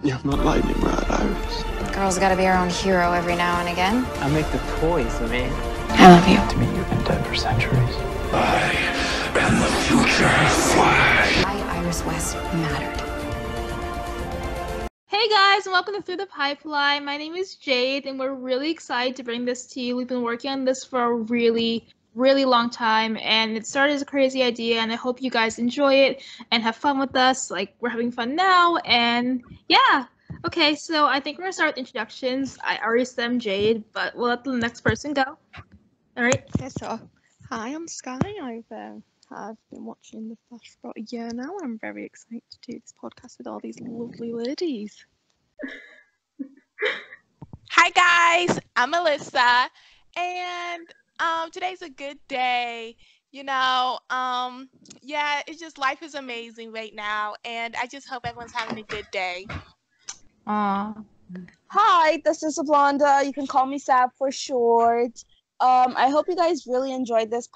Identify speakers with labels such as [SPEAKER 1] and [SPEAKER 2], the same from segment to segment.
[SPEAKER 1] You have not lightning rod, Iris.
[SPEAKER 2] Girl's gotta be her own hero every now and again.
[SPEAKER 3] I make the toys, man.
[SPEAKER 2] I love you.
[SPEAKER 1] To me, you've been dead for centuries.
[SPEAKER 4] I am the future Flash.
[SPEAKER 2] Why Iris West mattered.
[SPEAKER 5] Hey guys, and welcome to Through the Pipeline. My name is Jade, and we're really excited to bring this to you. We've been working on this for a really long time, and it started as a crazy idea, and I hope you guys enjoy it and have fun with us. Like, we're having fun now, and yeah. Okay, so I think we're gonna start with introductions. I already said I'm Jade, but we'll let the next person go. All right.
[SPEAKER 6] Okay, so hi, I'm Skye. I've been watching The Flash for about a year now, and I'm very excited to do this podcast with all these lovely ladies.
[SPEAKER 7] Hi guys, I'm Alyssa, and today's a good day. Yeah, it's just life is amazing right now, and I just hope everyone's having a good day.
[SPEAKER 5] Aww.
[SPEAKER 8] Hi, this is Ablonda. You can call me Sab for short. I hope you guys really enjoyed this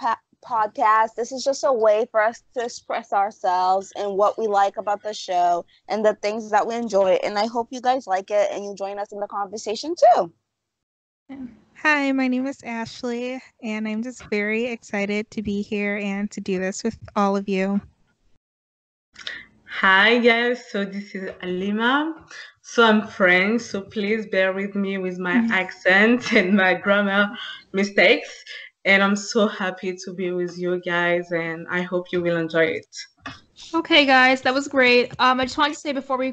[SPEAKER 8] podcast. This is just a way for us to express ourselves and what we like about the show and the things that we enjoy. And I hope you guys like it and you join us in the conversation too.
[SPEAKER 9] Hi, my name is Ashley, and I'm just very excited to be here and to do this with all of you.
[SPEAKER 10] Hi guys, so this is Alymah. So I'm French, so please bear with me with my accent and my grammar mistakes. And I'm so happy to be with you guys, and I hope you will enjoy it.
[SPEAKER 5] Okay, guys, that was great. I just wanted to say before we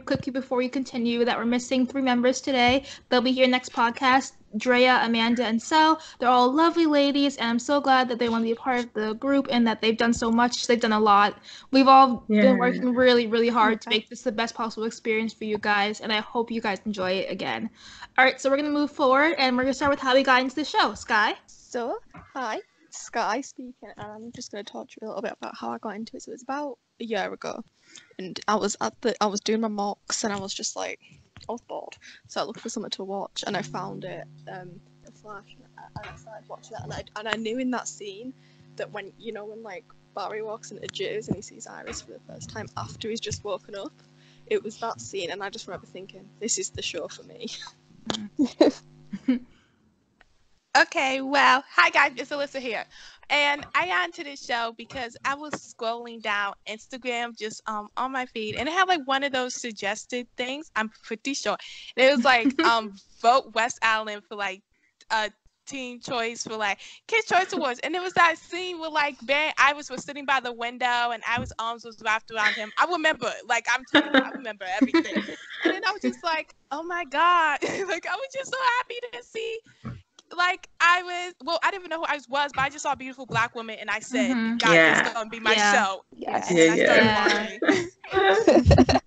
[SPEAKER 5] continue that we're missing 3 members today. They'll be here next podcast. Drea, Amanda, and Sel. They're all lovely ladies, and I'm so glad that they want to be a part of the group and that they've done so much. They've done a lot. We've all been working really hard to make this the best possible experience for you guys, and I hope you guys enjoy it again. All right, so we're going to move forward, and we're going to start with how we got into the show. Skye?
[SPEAKER 6] So, hi, Skye speaking, and I'm just going to talk to you a little bit about how I got into it. So it was about a year ago, and I was doing my mocks, and I was just like, I was bored, so I looked for something to watch, and I found it, The Flash, and I started watching that, and I knew in that scene that when like Barry walks into Jade's and he sees Iris for the first time after he's just woken up, it was that scene, and I just remember thinking, this is the show for me.
[SPEAKER 7] Okay, well, hi guys, it's Alyssa here. And I got into this show because I was scrolling down Instagram just on my feed, and it had like one of those suggested things, I'm pretty sure. And it was like vote West Island for like teen choice for like Kids Choice Awards. And it was that scene where like Iris was sitting by the window and Iris' arms was wrapped around him. I remember, like I'm telling you, I remember everything. And then I was just like, oh my God. Like I was just so happy to see. Like I didn't even know who Iris was, but I just saw a beautiful black woman, and I said, "God, this is gonna be my show."
[SPEAKER 8] Yes.
[SPEAKER 7] And I started watching.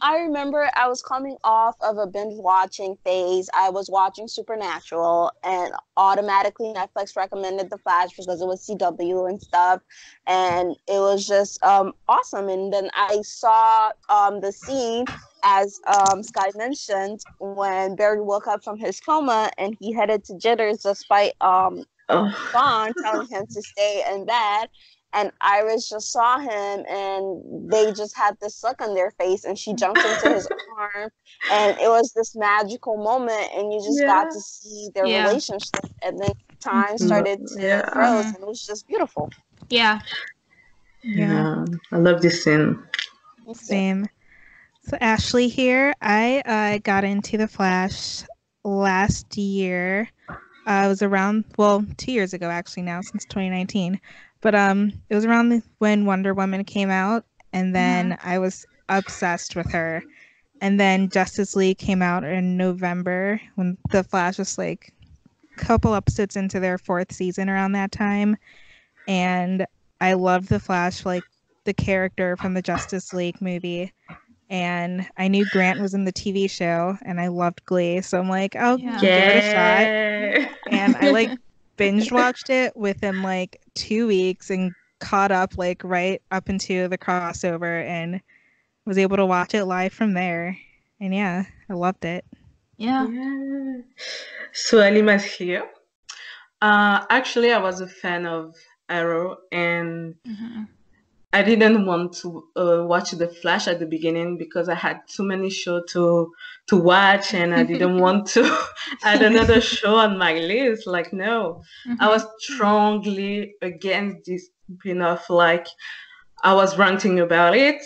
[SPEAKER 8] I remember I was coming off of a binge watching phase. I was watching Supernatural, and automatically Netflix recommended The Flash because it was CW and stuff, and it was just awesome. And then I saw the scene, as Skye mentioned, when Barry woke up from his coma and he headed to Jitters despite Vaughn telling him to stay in bed. And Iris just saw him, and they just had this look on their face, and she jumped into his arm, and it was this magical moment, and you just got to see their relationship, and then time started to froze, and it was just beautiful.
[SPEAKER 10] Yeah, I love this scene.
[SPEAKER 9] Same. So Ashley here. I got into The Flash last year. It was around 2 years ago actually now, since 2019. But it was around when Wonder Woman came out, and then I was obsessed with her. And then Justice League came out in November, when The Flash was like a couple episodes into their 4th season around that time. And I loved The Flash, like the character from the Justice League movie. And I knew Grant was in the TV show, and I loved Glee. So I'm like, I'll give it a shot. And I like binge watched it within like 2 weeks and caught up like right up into the crossover and was able to watch it live from there. And yeah, I loved it.
[SPEAKER 5] Yeah.
[SPEAKER 10] So Alymah's here. Actually, I was a fan of Arrow, and I didn't want to watch The Flash at the beginning because I had too many shows to watch, and I didn't want to add another show on my list. Like, no, I was strongly against this spin-off. Like, I was ranting about it.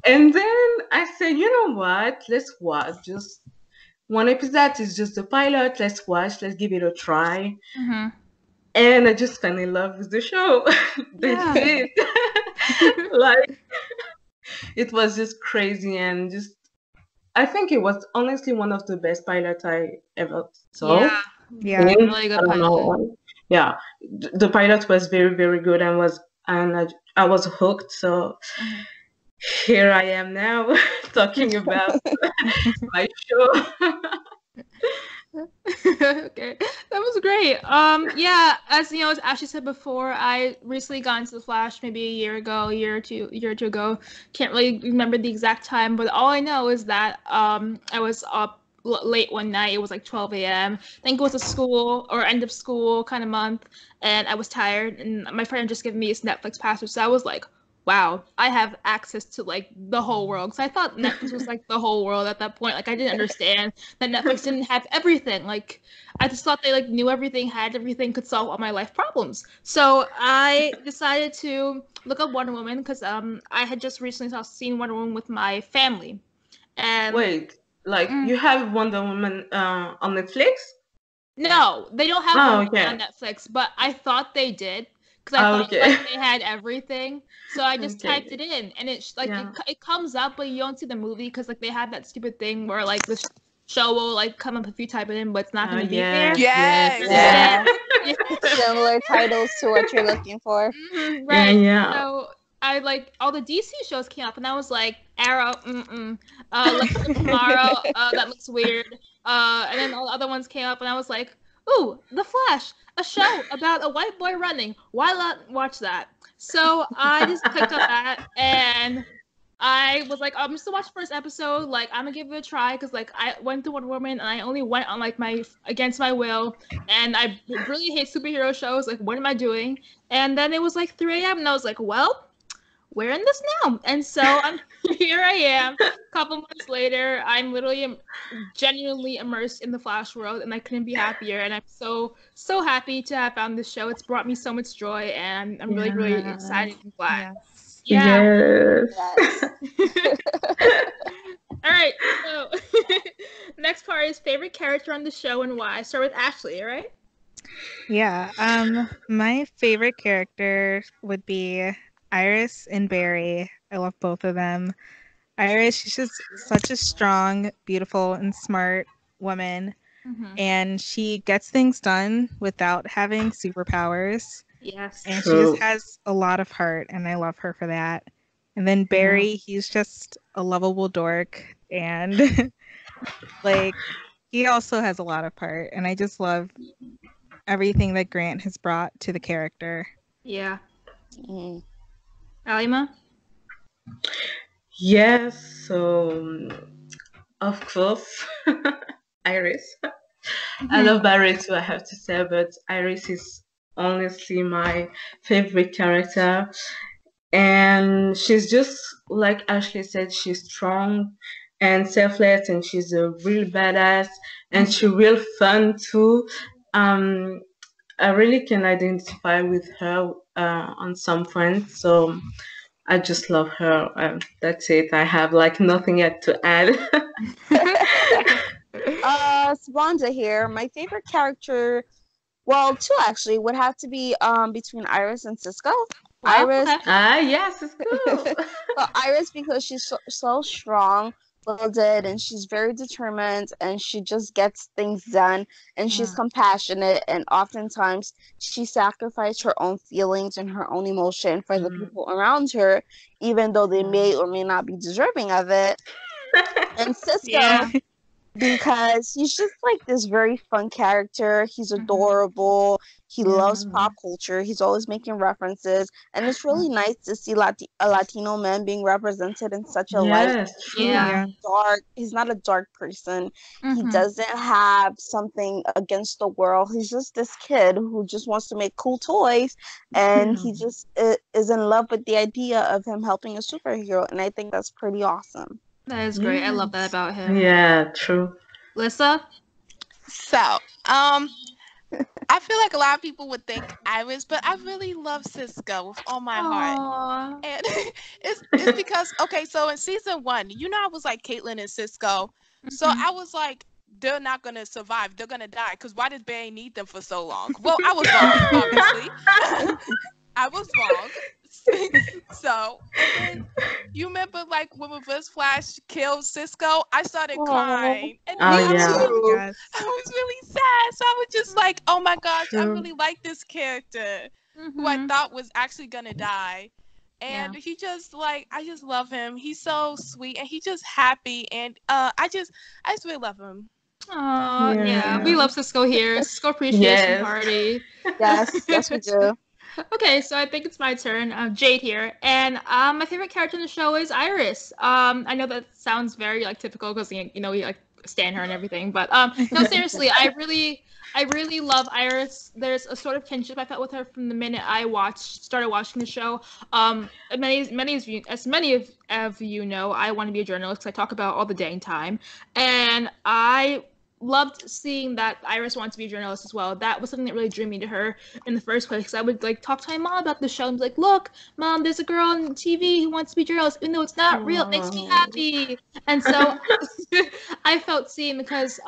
[SPEAKER 10] And then I said, you know what? Let's watch. Just one episode is just the pilot. Let's watch. Let's give it a try. And I just fell in love with the show. That's it. Like, it was just crazy, and just I think it was honestly one of the best pilots I ever saw.
[SPEAKER 9] Yeah,
[SPEAKER 5] really good
[SPEAKER 10] I don't know
[SPEAKER 5] pilot.
[SPEAKER 10] why. Yeah, the pilot was very, very good, and I was hooked. So here I am now talking about my show.
[SPEAKER 5] Okay, that was great. Yeah, as you know, as Ashley said before, I recently got into the Flash maybe a year or two ago. Can't really remember the exact time, but all I know is that I was up late one night. It was like 12 a.m. I think it was a school or end of school kind of month, and I was tired, and my friend had just given me his Netflix password, so I was like, wow, I have access to like the whole world. So I thought Netflix was like the whole world at that point. Like I didn't understand that Netflix didn't have everything. Like I just thought they like knew everything, had everything, could solve all my life problems. So I decided to look up Wonder Woman because I had just recently seen Wonder Woman with my family. And
[SPEAKER 10] Wait, like you have Wonder Woman on Netflix?
[SPEAKER 5] no, they don't have
[SPEAKER 10] Oh,
[SPEAKER 5] Wonder Woman
[SPEAKER 10] okay.
[SPEAKER 5] on Netflix, but I thought they did because I thought
[SPEAKER 10] Okay.
[SPEAKER 5] like they had everything. So I just
[SPEAKER 10] Okay.
[SPEAKER 5] typed it in, and it's like
[SPEAKER 10] Yeah.
[SPEAKER 5] it comes up, but you don't see the movie because like they have that stupid thing where like the show will like come up if you type it in, but it's not going to be there.
[SPEAKER 10] Yes,
[SPEAKER 7] Yes.
[SPEAKER 10] yes.
[SPEAKER 8] Similar titles to what you're looking for.
[SPEAKER 5] Right.
[SPEAKER 10] Yeah.
[SPEAKER 5] So I like all the DC shows came up, and I was like, Arrow, Legends of Tomorrow, that looks weird. And then all the other ones came up, and I was like, ooh, The Flash, a show about a white boy running. Why not watch that? So I just clicked on that, and I was like, I'm just gonna watch the first episode. Like, I'm gonna give it a try because, like, I went to Wonder Woman and I only went on like my against my will, and I really hate superhero shows. Like, what am I doing? And then it was like 3 a.m. and I was like, well, we're in this now. And so I'm here. I am. A couple months later, I'm literally genuinely immersed in the Flash world, and I couldn't be happier. And I'm so happy to have found this show. It's brought me so much joy, and I'm really excited and glad. Yeah.
[SPEAKER 10] Yes.
[SPEAKER 5] All right. So next part is favorite character on the show and why. Start with Ashley. All right.
[SPEAKER 9] Yeah. My favorite character would be Iris and Barry. I love both of them. Iris, she's just such a strong, beautiful, and smart woman. And she gets things done without having superpowers.
[SPEAKER 5] Yes.
[SPEAKER 9] And she just has a lot of heart, and I love her for that. And then Barry, he's just a lovable dork, and like he also has a lot of heart, and I just love everything that Grant has brought to the character.
[SPEAKER 5] Yeah. Alymah?
[SPEAKER 10] Yes, so of course, Iris. I love Barry too, I have to say, but Iris is honestly my favorite character. And she's just, like Ashley said, she's strong and selfless, and she's a real badass, and she's real fun too. I really can identify with her on some points, so I just love her. That's it. I have like nothing yet to add.
[SPEAKER 8] Swanza here. My favorite character, well, two actually, would have to be between Iris and Cisco.
[SPEAKER 5] Wow,
[SPEAKER 8] Iris.
[SPEAKER 5] okay.
[SPEAKER 8] Yeah, Cisco. Well, Iris because she's so strong, willed, and she's very determined, and she just gets things done, and she's compassionate, and oftentimes she sacrifices her own feelings and her own emotion for the people around her, even though they may or may not be deserving of it. And Cisco. because he's just like this very fun character. He's adorable. He loves
[SPEAKER 10] Yeah.
[SPEAKER 8] pop culture. He's always making references, and it's really nice to see a Latino man being represented in such a light.
[SPEAKER 10] Yes, true.
[SPEAKER 5] Yeah.
[SPEAKER 8] Dark. He's not a dark person. He
[SPEAKER 5] Mhm.
[SPEAKER 8] doesn't have something against the world. He's just this kid who just wants to make cool toys, and he just is in love with the idea of him helping a superhero, and I think that's pretty awesome.
[SPEAKER 5] That is great. I love that about him.
[SPEAKER 10] Yeah, true.
[SPEAKER 5] Lissa?
[SPEAKER 7] So, I feel like a lot of people would think Iris, but I really love Cisco with all my heart.
[SPEAKER 5] Aww.
[SPEAKER 7] And it's because, okay, so in season 1, I was like Caitlyn and Cisco. So I was like, they're not going to survive. They're going to die. Because why did Barry need them for so long? Well, I was wrong, obviously. I was wrong. So, and then you remember like when Reverse Flash killed Cisco? I started crying. And
[SPEAKER 10] Oh,
[SPEAKER 7] me
[SPEAKER 10] yeah.
[SPEAKER 7] too.
[SPEAKER 9] Yes.
[SPEAKER 7] I was really sad. So I was just like, oh my gosh, I
[SPEAKER 10] True.
[SPEAKER 7] really like this character who I thought was actually gonna die. And he just like, I just love him. He's so sweet and he's just happy. And I just really love him.
[SPEAKER 5] Aw, yeah.
[SPEAKER 10] Yeah.
[SPEAKER 5] We love Cisco here. Cisco appreciation
[SPEAKER 10] Yes.
[SPEAKER 5] party.
[SPEAKER 8] Yes, we do.
[SPEAKER 5] Okay, so I think it's my turn. Jade here, and my favorite character in the show is Iris. I know that sounds very like typical because we like stan her and everything, but no, seriously, I really love Iris. There's a sort of kinship I felt with her from the minute I started watching the show. Many of you know, I want to be a journalist. I talk about all the dang time, and I loved seeing that Iris wanted to be a journalist as well. That was something that really drew me to her in the first place. Because I would like talk to my mom about the show and be like, "Look, mom, there's a girl on TV who wants to be a journalist, even though it's not real. It makes me happy." And so I felt seen because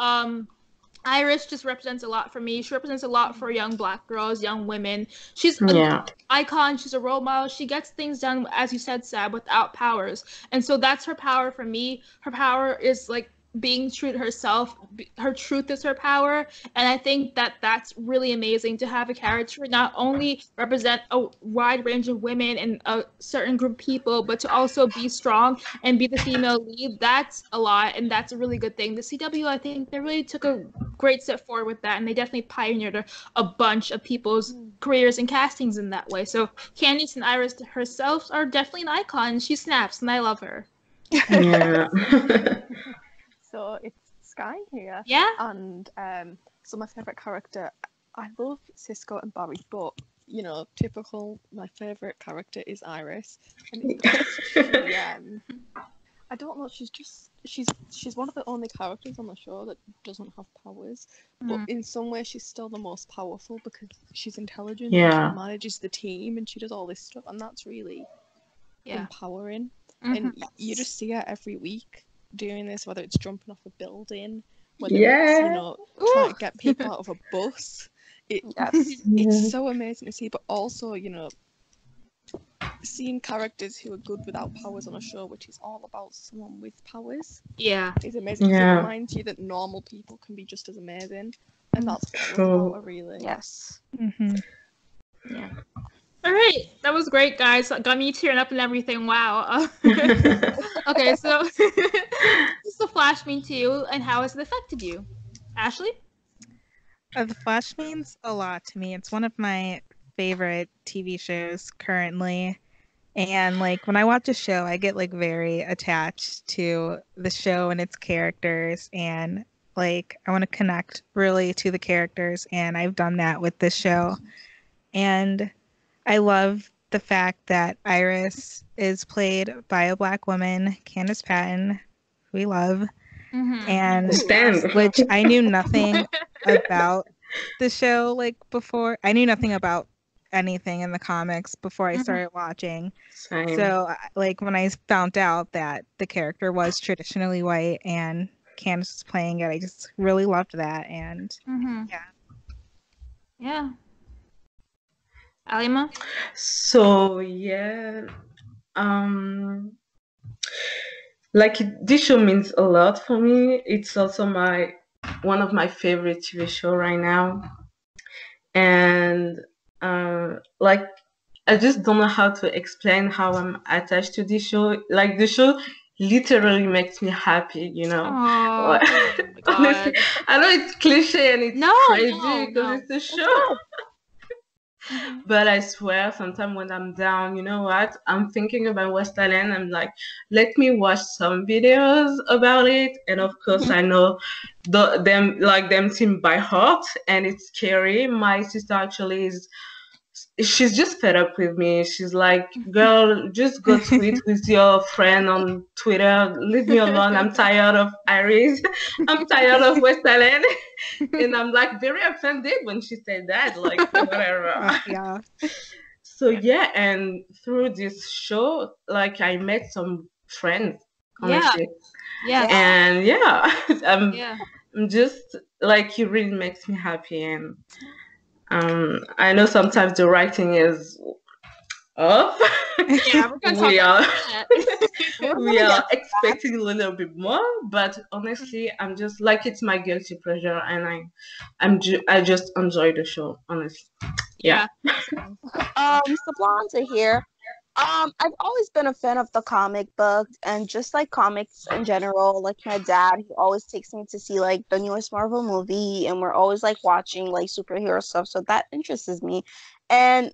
[SPEAKER 5] Iris just represents a lot for me. She represents a lot for young Black girls, young women. She's an icon. She's a role model. She gets things done, as you said, Sab, without powers. And so that's her power for me. Her power is like being true to herself. Her truth is her power, and I think that that's really amazing to have a character not only represent a wide range of women and a certain group of people, but to also be strong and be the female lead. That's a lot, and that's a really good thing. The CW, I think they really took a great step forward with that, and they definitely pioneered a bunch of people's careers and castings in that way. So Candice and Iris herself are definitely an icon. She snaps, and I love her.
[SPEAKER 10] Yeah.
[SPEAKER 6] So it's Skye here.
[SPEAKER 5] Yeah.
[SPEAKER 6] And so my favourite character, I love Cisco and Barry, but typical, my favourite character is Iris. And it's because I don't know, she's one of the only characters on the show that doesn't have powers. But in some ways she's still the most powerful because she's intelligent, and she manages the team, and she does all this stuff, and that's really empowering. And you just see her every week doing this, whether it's jumping off a building, whether it's trying to get people out of a bus. It's so amazing to see, but also seeing characters who are good without powers on a show which is all about someone with powers is amazing. It reminds you that normal people can be just as amazing, and that's what was about it, really.
[SPEAKER 8] Yes.
[SPEAKER 5] Yeah. All right, that was great, guys. Got me tearing up and everything. Wow. Okay, so what does the Flash mean to you, and how has it affected you, Ashley?
[SPEAKER 9] The Flash means a lot to me. It's one of my favorite TV shows currently, and like when I watch a show, I get like very attached to the show and its characters, and like I want to connect really to the characters, and I've done that with this show. And I love the fact that Iris is played by a Black woman, Candice Patton, who we love, and which I knew nothing about the show like before. I knew nothing about anything in the comics before I started watching.
[SPEAKER 10] Same.
[SPEAKER 9] So like when I found out that the character was traditionally white and Candice was playing it, I just really loved that. And
[SPEAKER 5] yeah. Alymah?
[SPEAKER 10] So like this show means a lot for me. It's also one of my favorite TV show right now, and like I just don't know how to explain how I'm attached to this show. Like the show literally makes me happy, you know.
[SPEAKER 5] Oh,
[SPEAKER 10] Honestly, I know it's cliche and it's crazy because it's a show. But I swear, sometimes when I'm down, you know what? I'm thinking about West Island. I'm like, let me watch some videos about it. And of course, I know them team by heart, and it's scary. My sister actually she's just fed up with me. She's like, girl, just go tweet with your friend on Twitter. Leave me alone. I'm tired of Iris. I'm tired of West Island. And I'm like very offended when she said that. Like, whatever.
[SPEAKER 9] Yeah.
[SPEAKER 10] So yeah, and through this show, like I met some friends, honestly.
[SPEAKER 5] Yeah.
[SPEAKER 10] And yeah,
[SPEAKER 5] Yeah.
[SPEAKER 10] I'm just like it really makes me happy. And I know sometimes the writing is off.
[SPEAKER 5] Yeah, we're gonna talk
[SPEAKER 10] we
[SPEAKER 5] about
[SPEAKER 10] are
[SPEAKER 5] that.
[SPEAKER 10] we are expecting a little bit more, but honestly, I'm just like it's my guilty pleasure, and I just enjoy the show, honestly. Yeah.
[SPEAKER 8] Sablanta here. I've always been a fan of the comic book and just like comics in general. Like my dad, he always takes me to see like the newest Marvel movie, and we're always like watching like superhero stuff. So that interests me. And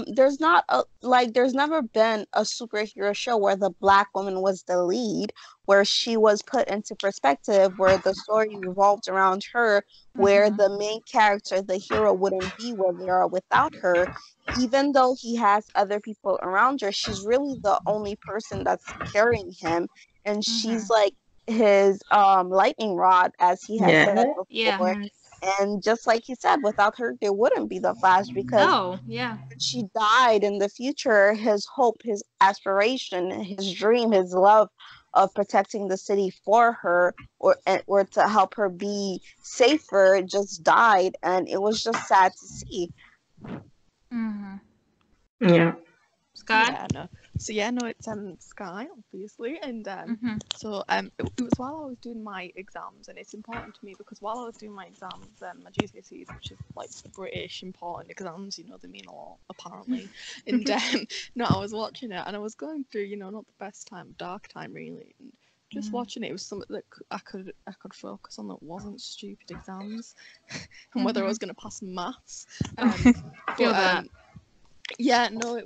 [SPEAKER 8] there's never been a superhero show where the Black woman was the lead, where she was put into perspective, where the story revolved around her, where the main character, the hero, wouldn't be where they are without her. Even though he has other people around her, she's really the only person that's carrying him, and she's like his lightning rod, as he has said before.
[SPEAKER 5] Yeah.
[SPEAKER 8] And just like he said, without her, there wouldn't be the Flash, because when she died in the future, his hope, his aspiration, his dream, his love of protecting the city for her, or to help her be safer, just died, and it was just sad to see.
[SPEAKER 10] Yeah.
[SPEAKER 5] Skye?
[SPEAKER 6] Yeah, no. So yeah, no, it's Skye, obviously, and so it was while I was doing my exams, and it's important to me because while I was doing my exams, my GCSEs, which is like British important exams, you know, they mean a lot apparently, and no, I was watching it and I was going through, you know, not the best time, dark time really, and just watching it was something that I could focus on that wasn't stupid exams, and whether I was going to pass maths.
[SPEAKER 5] Feel that.
[SPEAKER 6] Yeah, no,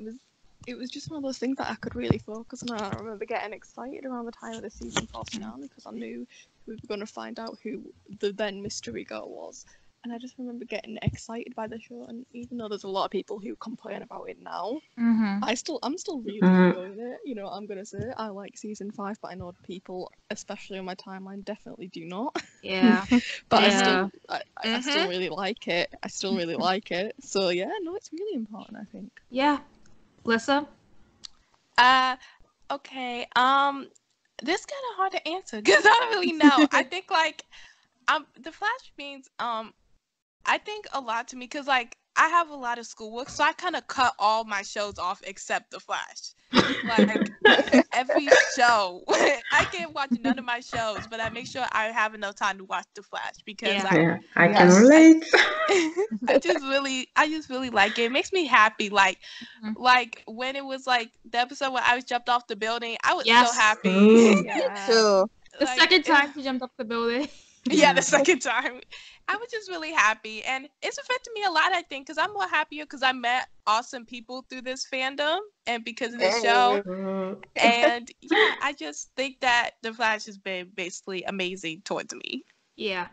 [SPEAKER 6] it was just one of those things that I could really focus on. I remember getting excited around the time of the season 4 finale because I knew we were going to find out who the then mystery girl was. And I just remember getting excited by the show. And even though there's a lot of people who complain about it now, I'm still really enjoying it. You know, I'm going to say I like season 5, but I know people, especially on my timeline, definitely do not.
[SPEAKER 5] Yeah.
[SPEAKER 6] But I still really like it. I still really like it. So yeah, no, it's really important, I think.
[SPEAKER 5] Yeah. Alyssa?
[SPEAKER 7] Okay. This is kind of hard to answer because I don't really know. I think like, the Flash means I think a lot to me because like I have a lot of schoolwork, so I kind of cut all my shows off except The Flash. Like every show, I can't watch none of my shows, but I make sure I have enough time to watch The Flash because
[SPEAKER 10] I can relate.
[SPEAKER 7] I just really like it. It makes me happy. Like when it was like the episode where I was jumped off the building, I was so happy.
[SPEAKER 8] Too.
[SPEAKER 5] The second time she jumped off the building.
[SPEAKER 7] Yeah, the second time. I was just really happy. And it's affected me a lot, I think, because I'm more happier because I met awesome people through this fandom and because of this show. And yeah, I just think that The Flash has been basically amazing towards me.
[SPEAKER 5] Yeah.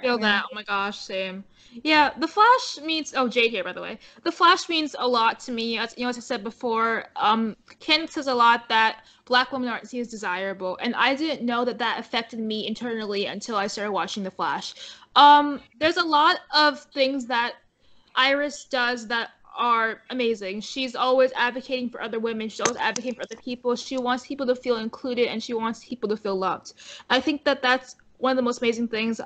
[SPEAKER 5] Feel that. Oh my gosh, same. Yeah, The Flash means Jade here by the way. The Flash means a lot to me. As I said before, Ken says a lot that Black women aren't seen as desirable, and I didn't know that affected me internally until I started watching The Flash. There's a lot of things that Iris does that are amazing. She's always advocating for other women. She's always advocating for other people. She wants people to feel included, and she wants people to feel loved. I think that's one of the most amazing things.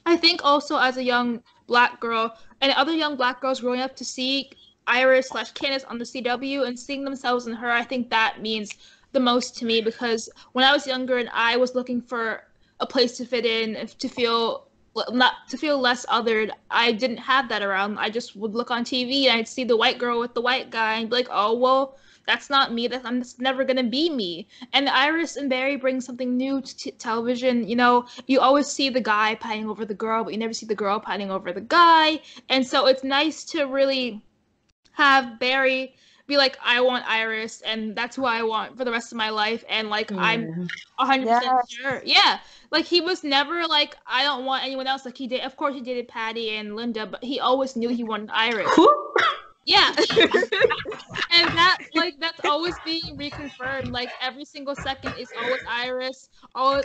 [SPEAKER 5] I think also as a young Black girl and other young Black girls growing up to see Iris/Candace on the CW and seeing themselves in her, I think that means the most to me because when I was younger and I was looking for a place to fit in, to feel less othered, I didn't have that around. I just would look on TV and I'd see the white girl with the white guy and be like, oh, well, that's not me. That's never gonna be me. And Iris and Barry bring something new to television. You know, you always see the guy pining over the girl, but you never see the girl pining over the guy. And so it's nice to really have Barry be like, I want Iris, and that's who I want for the rest of my life. And like, I'm 100% sure. Yeah. Like, he was never like, I don't want anyone else. Like, he did, of course, he dated Patty and Linda, but he always knew he wanted Iris. Yeah. And that's always being reconfirmed. Like, every single second is always Iris. Always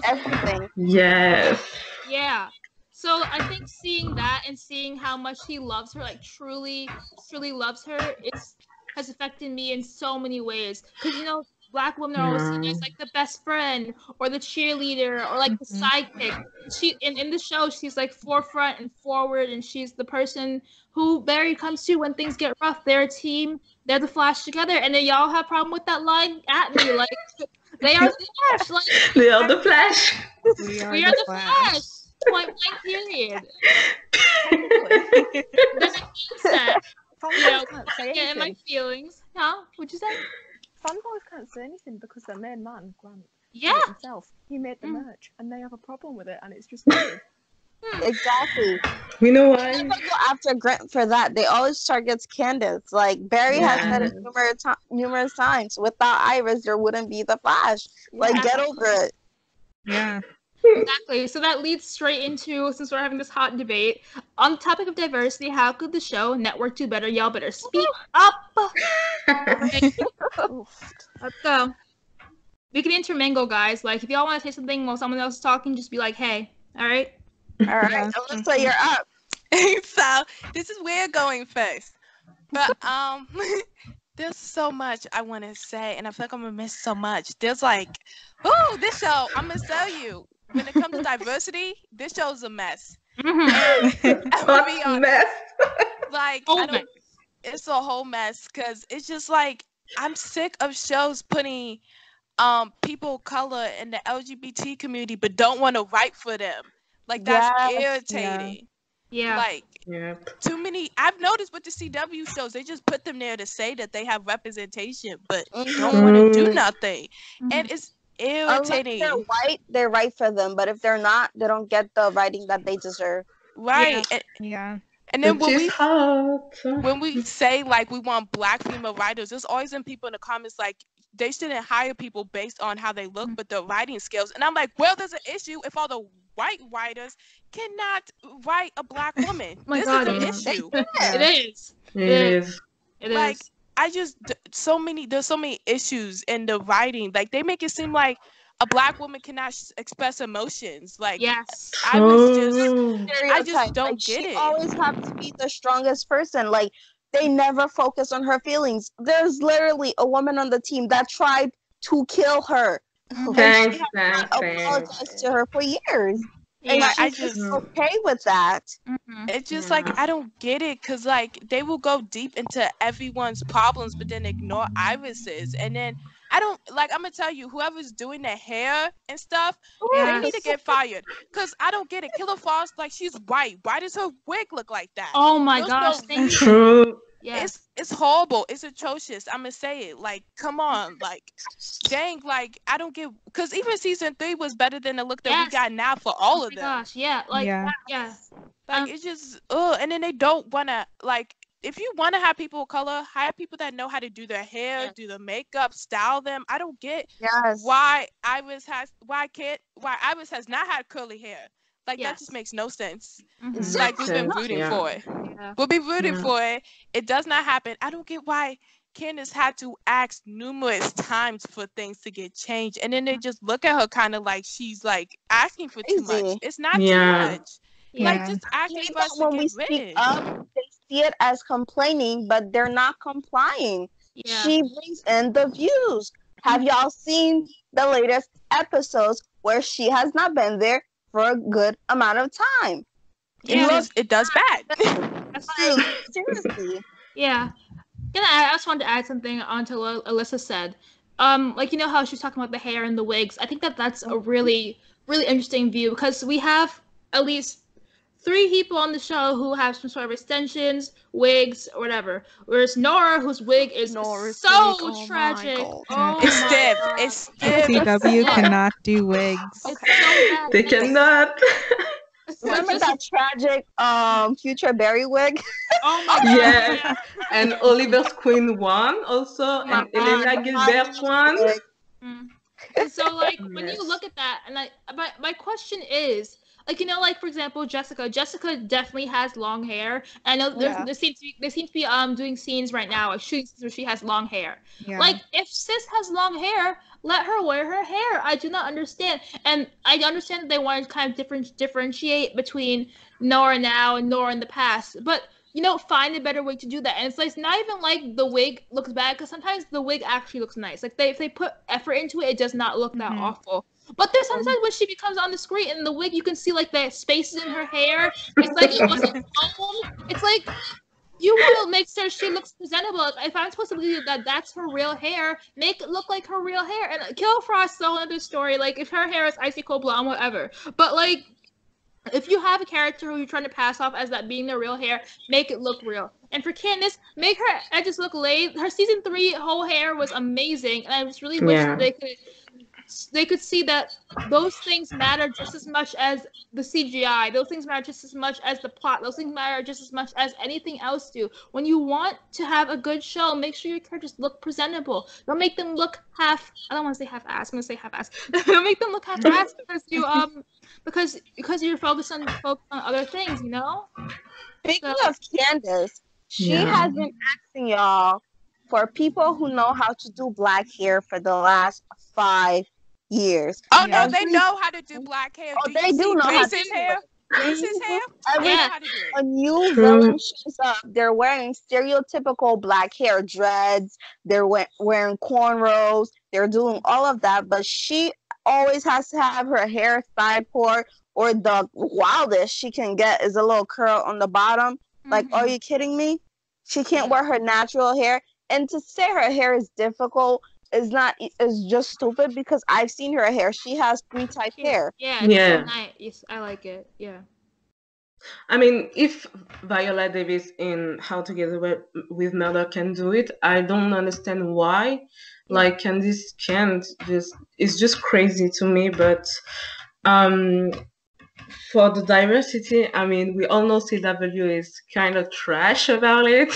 [SPEAKER 8] everything.
[SPEAKER 10] Yes.
[SPEAKER 5] Yeah. So I think seeing that and seeing how much he loves her, like truly loves her, has affected me in so many ways. Because, you know, Black women are always seen as like the best friend or the cheerleader or like the sidekick. She in the show, she's like forefront and forward, and she's the person who Barry comes to when things get rough. They're a team. They're the Flash together, and then y'all have problem with that line at me, like they are the Flash. Like
[SPEAKER 10] they are the Flash.
[SPEAKER 5] We are the Flash. Point blank period. Doesn't mean that.
[SPEAKER 6] Fanboys can't say
[SPEAKER 5] Get in my
[SPEAKER 6] anything.
[SPEAKER 5] feelings. Huh? What'd you say?
[SPEAKER 6] Fanboys can't say anything because their main man, Grant,
[SPEAKER 5] Yeah.
[SPEAKER 6] did it himself. He made the merch, and they have a problem with it, and it's just weird.
[SPEAKER 8] Exactly.
[SPEAKER 10] You know
[SPEAKER 8] They
[SPEAKER 10] why?
[SPEAKER 8] never go after Grant for that. They always target Candace. Like Barry has said it numerous times. Without Iris, there wouldn't be the Flash. Like, get over it.
[SPEAKER 9] Yeah.
[SPEAKER 5] Exactly. So that leads straight into, since we're having this hot debate, on the topic of diversity, how could the show network do better? Y'all better speak up. Let's go. We can intermingle, guys. Like, if y'all want to say something while someone else is talking, just be like, hey. All right?
[SPEAKER 8] All right. Alyssa, you're up.
[SPEAKER 7] So this is where going first. But there's so much I want to say, and I feel like I'm gonna miss so much. There's like, this show, I'm gonna tell you, when it comes to diversity, this show's a mess. And I'm gonna be honest. Like, it's a whole mess, because it's just like, I'm sick of shows putting people of color in the LGBT community but don't want to write for them. Like, that's irritating.
[SPEAKER 5] Yeah.
[SPEAKER 7] Like, too many. I've noticed with the CW shows, they just put them there to say that they have representation, but don't want to do nothing. And it's irritating.
[SPEAKER 8] Unless they're white, they write for them, but if they're not, they don't get the writing that they deserve.
[SPEAKER 7] Right.
[SPEAKER 9] Yeah.
[SPEAKER 7] And then when we say like we want Black female writers, there's always been people in the comments like they shouldn't hire people based on how they look, but their writing skills. And I'm like, well, there's an issue if all the white writers cannot write a Black woman. This is an issue.
[SPEAKER 5] It is. It
[SPEAKER 7] like,
[SPEAKER 5] is.
[SPEAKER 7] There's so many issues in the writing. Like, they make it seem like a Black woman cannot express emotions. Like,
[SPEAKER 5] yes,
[SPEAKER 7] I just don't
[SPEAKER 8] like,
[SPEAKER 7] get
[SPEAKER 8] she
[SPEAKER 7] it.
[SPEAKER 8] Always have to be the strongest person. Like, they never focus on her feelings. There's literally a woman on the team that tried to kill her.
[SPEAKER 10] Thanks.
[SPEAKER 8] Apologized to her for years. And
[SPEAKER 7] I
[SPEAKER 8] she's
[SPEAKER 7] just
[SPEAKER 8] okay with that.
[SPEAKER 7] It's just like, I don't get it, because like they will go deep into everyone's problems but then ignore Iris's. And then I don't like, I'm gonna tell you, whoever's doing the hair and stuff, they need to get fired, because I don't get it. Killer Frost, like, she's white. Why does her wig look like that?
[SPEAKER 5] Oh my gosh, thank you.
[SPEAKER 10] True.
[SPEAKER 5] Yes.
[SPEAKER 7] It's horrible. It's atrocious. I'm gonna say it. Like, come on. Like, dang. Like, I don't get, because even season 3 was better than the look that we got now for all of them.
[SPEAKER 5] Gosh, yeah. Like,
[SPEAKER 7] Like, it's just, and then they don't wanna, like, if you want to have people of color, hire people that know how to do their hair, do the makeup, style them. I don't get why Iris has not had curly hair. Like, that just makes no sense. Like, we've been rooting for it. We'll be rooting for it. It does not happen. I don't get why Candace had to ask numerous times for things to get changed. And then they just look at her kind of like she's, like, asking for too much. It's not too much. Like, just asking for us to
[SPEAKER 8] when we speak up, they see it as complaining, but they're not complying. She brings in the views. Have y'all seen the latest episodes where she has not been there for a good amount of time?
[SPEAKER 7] It does bad.
[SPEAKER 5] That's true.
[SPEAKER 8] Seriously.
[SPEAKER 5] Yeah. I just wanted to add something onto what Alyssa said. Like, you know how she was talking about the hair and the wigs. I think that's a really, really interesting view, because we have at least three people on the show who have some sort of extensions, wigs, or whatever. Whereas Nora, whose wig is
[SPEAKER 6] Nora's
[SPEAKER 5] so
[SPEAKER 6] wig, oh my
[SPEAKER 5] tragic.
[SPEAKER 6] God.
[SPEAKER 5] Oh
[SPEAKER 7] It's
[SPEAKER 5] my
[SPEAKER 7] stiff.
[SPEAKER 5] god.
[SPEAKER 7] It's stiff.
[SPEAKER 9] CW
[SPEAKER 5] Yeah.
[SPEAKER 9] cannot do wigs.
[SPEAKER 5] It's
[SPEAKER 6] Okay.
[SPEAKER 5] so bad.
[SPEAKER 10] They
[SPEAKER 5] And it's-
[SPEAKER 10] cannot.
[SPEAKER 5] it's so
[SPEAKER 8] Remember
[SPEAKER 5] just-
[SPEAKER 8] that tragic Future Berry wig?
[SPEAKER 5] Oh my god.
[SPEAKER 10] Yeah. And Oliver's Queen one also,
[SPEAKER 5] my
[SPEAKER 10] and Elena
[SPEAKER 8] God.
[SPEAKER 10] Gilbert's one.
[SPEAKER 8] Wig.
[SPEAKER 5] Mm. And so, like, when
[SPEAKER 10] Yes.
[SPEAKER 5] you look at that, and my question is, like, you know, like for example, Jessica definitely has long hair. I know
[SPEAKER 6] Yeah.
[SPEAKER 5] there seems to be doing scenes right now, like shooting scenes where she has long hair.
[SPEAKER 9] Yeah.
[SPEAKER 5] Like, if sis has long hair, let her wear her hair. I do not understand, and I understand that they want to kind of differentiate between Nora now and Nora in the past, but you know, find a better way to do that. And it's like, it's not even like the wig looks bad, because sometimes the wig actually looks nice. Like if they put effort into it, it does not look that awful. But there's sometimes when she becomes on the screen and the wig, you can see like the spaces in her hair. It's like it wasn't combed. It's like you want to make sure she looks presentable. Like, if I'm supposed to believe that that's her real hair, make it look like her real hair. And Kill Frost is another story. Like if her hair is icy cold blonde, whatever. But like, if you have a character who you're trying to pass off as that being their real hair, make it look real. And for Candace, make her edges look laid. Her season 3 whole hair was amazing, and I just really wish
[SPEAKER 10] Yeah.
[SPEAKER 5] they could see that those things matter just as much as the CGI. Those things matter just as much as the plot. Those things matter just as much as anything else do. When you want to have a good show, make sure your characters look presentable. Don't make them look half. I don't want to say half-ass. I'm gonna say half-ass. Don't make them look half-ass because you're focused on other things. You know.
[SPEAKER 8] Speaking of Candace, she
[SPEAKER 10] Yeah.
[SPEAKER 8] has been asking y'all for people who know how to do black hair for the last 5 years.
[SPEAKER 7] Oh
[SPEAKER 9] Yeah.
[SPEAKER 7] no, they know how to do black hair.
[SPEAKER 8] Oh,
[SPEAKER 7] Do
[SPEAKER 8] they
[SPEAKER 7] you
[SPEAKER 8] do
[SPEAKER 7] see
[SPEAKER 8] know how to
[SPEAKER 7] Grace's
[SPEAKER 8] do
[SPEAKER 7] hair?
[SPEAKER 8] it.
[SPEAKER 7] Grace's hair?
[SPEAKER 8] Every
[SPEAKER 7] They know
[SPEAKER 5] Yeah.
[SPEAKER 7] how to do it.
[SPEAKER 8] a new
[SPEAKER 10] True.
[SPEAKER 8] villain shows up, they're wearing stereotypical black hair, dreads, they're wearing cornrows, they're doing all of that, but she always has to have her hair side poured, or the wildest she can get is a little curl on the bottom. Like, are you kidding me? She can't wear her natural hair. And to say her hair is difficult is just stupid, because I've seen her hair. She has 3 type hair.
[SPEAKER 5] Yeah, it's
[SPEAKER 10] Yeah.
[SPEAKER 5] so nice. Yes, I like it. Yeah.
[SPEAKER 10] I mean, if Viola Davis in How to Get Away with Murder can do it, I don't understand why. Like, Candice can't. It's just crazy to me. But for the diversity, I mean, we all know CW is kind of trash about it.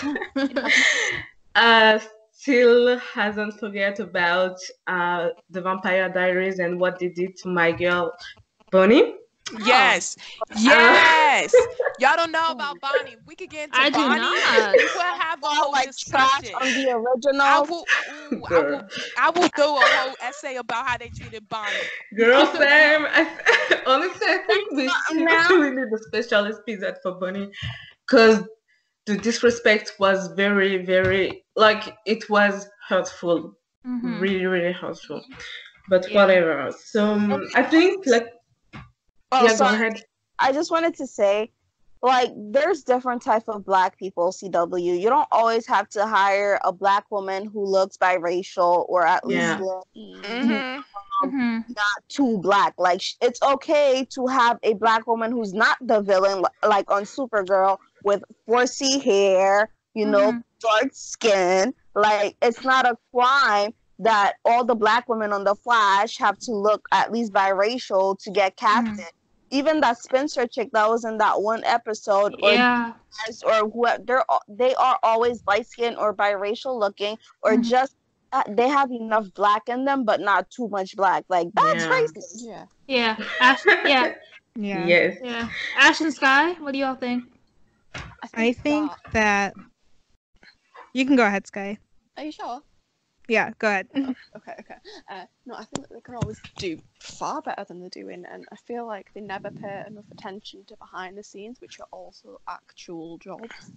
[SPEAKER 10] Still hasn't forget about the Vampire Diaries and what they did to my girl Bonnie.
[SPEAKER 7] Yes. Yes. Y'all don't know about Bonnie. We could get into
[SPEAKER 5] I do
[SPEAKER 7] Bonnie.
[SPEAKER 5] not.
[SPEAKER 7] We will have a whole
[SPEAKER 8] Like trash
[SPEAKER 7] discussion.
[SPEAKER 8] on the
[SPEAKER 7] I
[SPEAKER 8] original.
[SPEAKER 7] will do a whole essay about how they treated Bonnie.
[SPEAKER 10] Girl, same. Honestly, I think we
[SPEAKER 8] Now-
[SPEAKER 10] need a special episode for Bonnie, because the disrespect was very, very, like, it was hurtful.
[SPEAKER 5] Mhm.
[SPEAKER 10] Really, really hurtful. But
[SPEAKER 5] Yeah.
[SPEAKER 10] whatever. So I think, like,
[SPEAKER 8] Oh,
[SPEAKER 10] yeah, go
[SPEAKER 8] sorry.
[SPEAKER 10] ahead.
[SPEAKER 8] I just wanted to say, like, there's different type of black people, CW. You don't always have to hire a black woman who looks biracial, or at
[SPEAKER 10] Yeah.
[SPEAKER 8] least
[SPEAKER 7] Mm-hmm.
[SPEAKER 5] Mhm.
[SPEAKER 8] not too black. Like, it's okay to have a black woman who's not the villain, like on Supergirl, with 4C hair, you know, dark skin. Like, it's not a crime that all the black women on The Flash have to look at least biracial to get casted. Even that Spencer chick that was in that one episode, or
[SPEAKER 5] Yeah.
[SPEAKER 8] or whoever, they are always light skinned or biracial looking, or
[SPEAKER 5] Mhm.
[SPEAKER 8] just they have enough black in them, but not too much black. Like, that's
[SPEAKER 10] Yeah.
[SPEAKER 8] racist.
[SPEAKER 6] Yeah.
[SPEAKER 5] Yeah. Ash. Yeah.
[SPEAKER 9] Yeah.
[SPEAKER 10] Yes.
[SPEAKER 5] Yeah. Ash and Skye, what do y'all think?
[SPEAKER 9] I think that you can go ahead, Skye.
[SPEAKER 6] Are you sure?
[SPEAKER 9] Yeah, go ahead.
[SPEAKER 6] Okay. No, I think that they can always do far better than they're doing, and I feel like they never pay enough attention to behind the scenes, which are also actual jobs.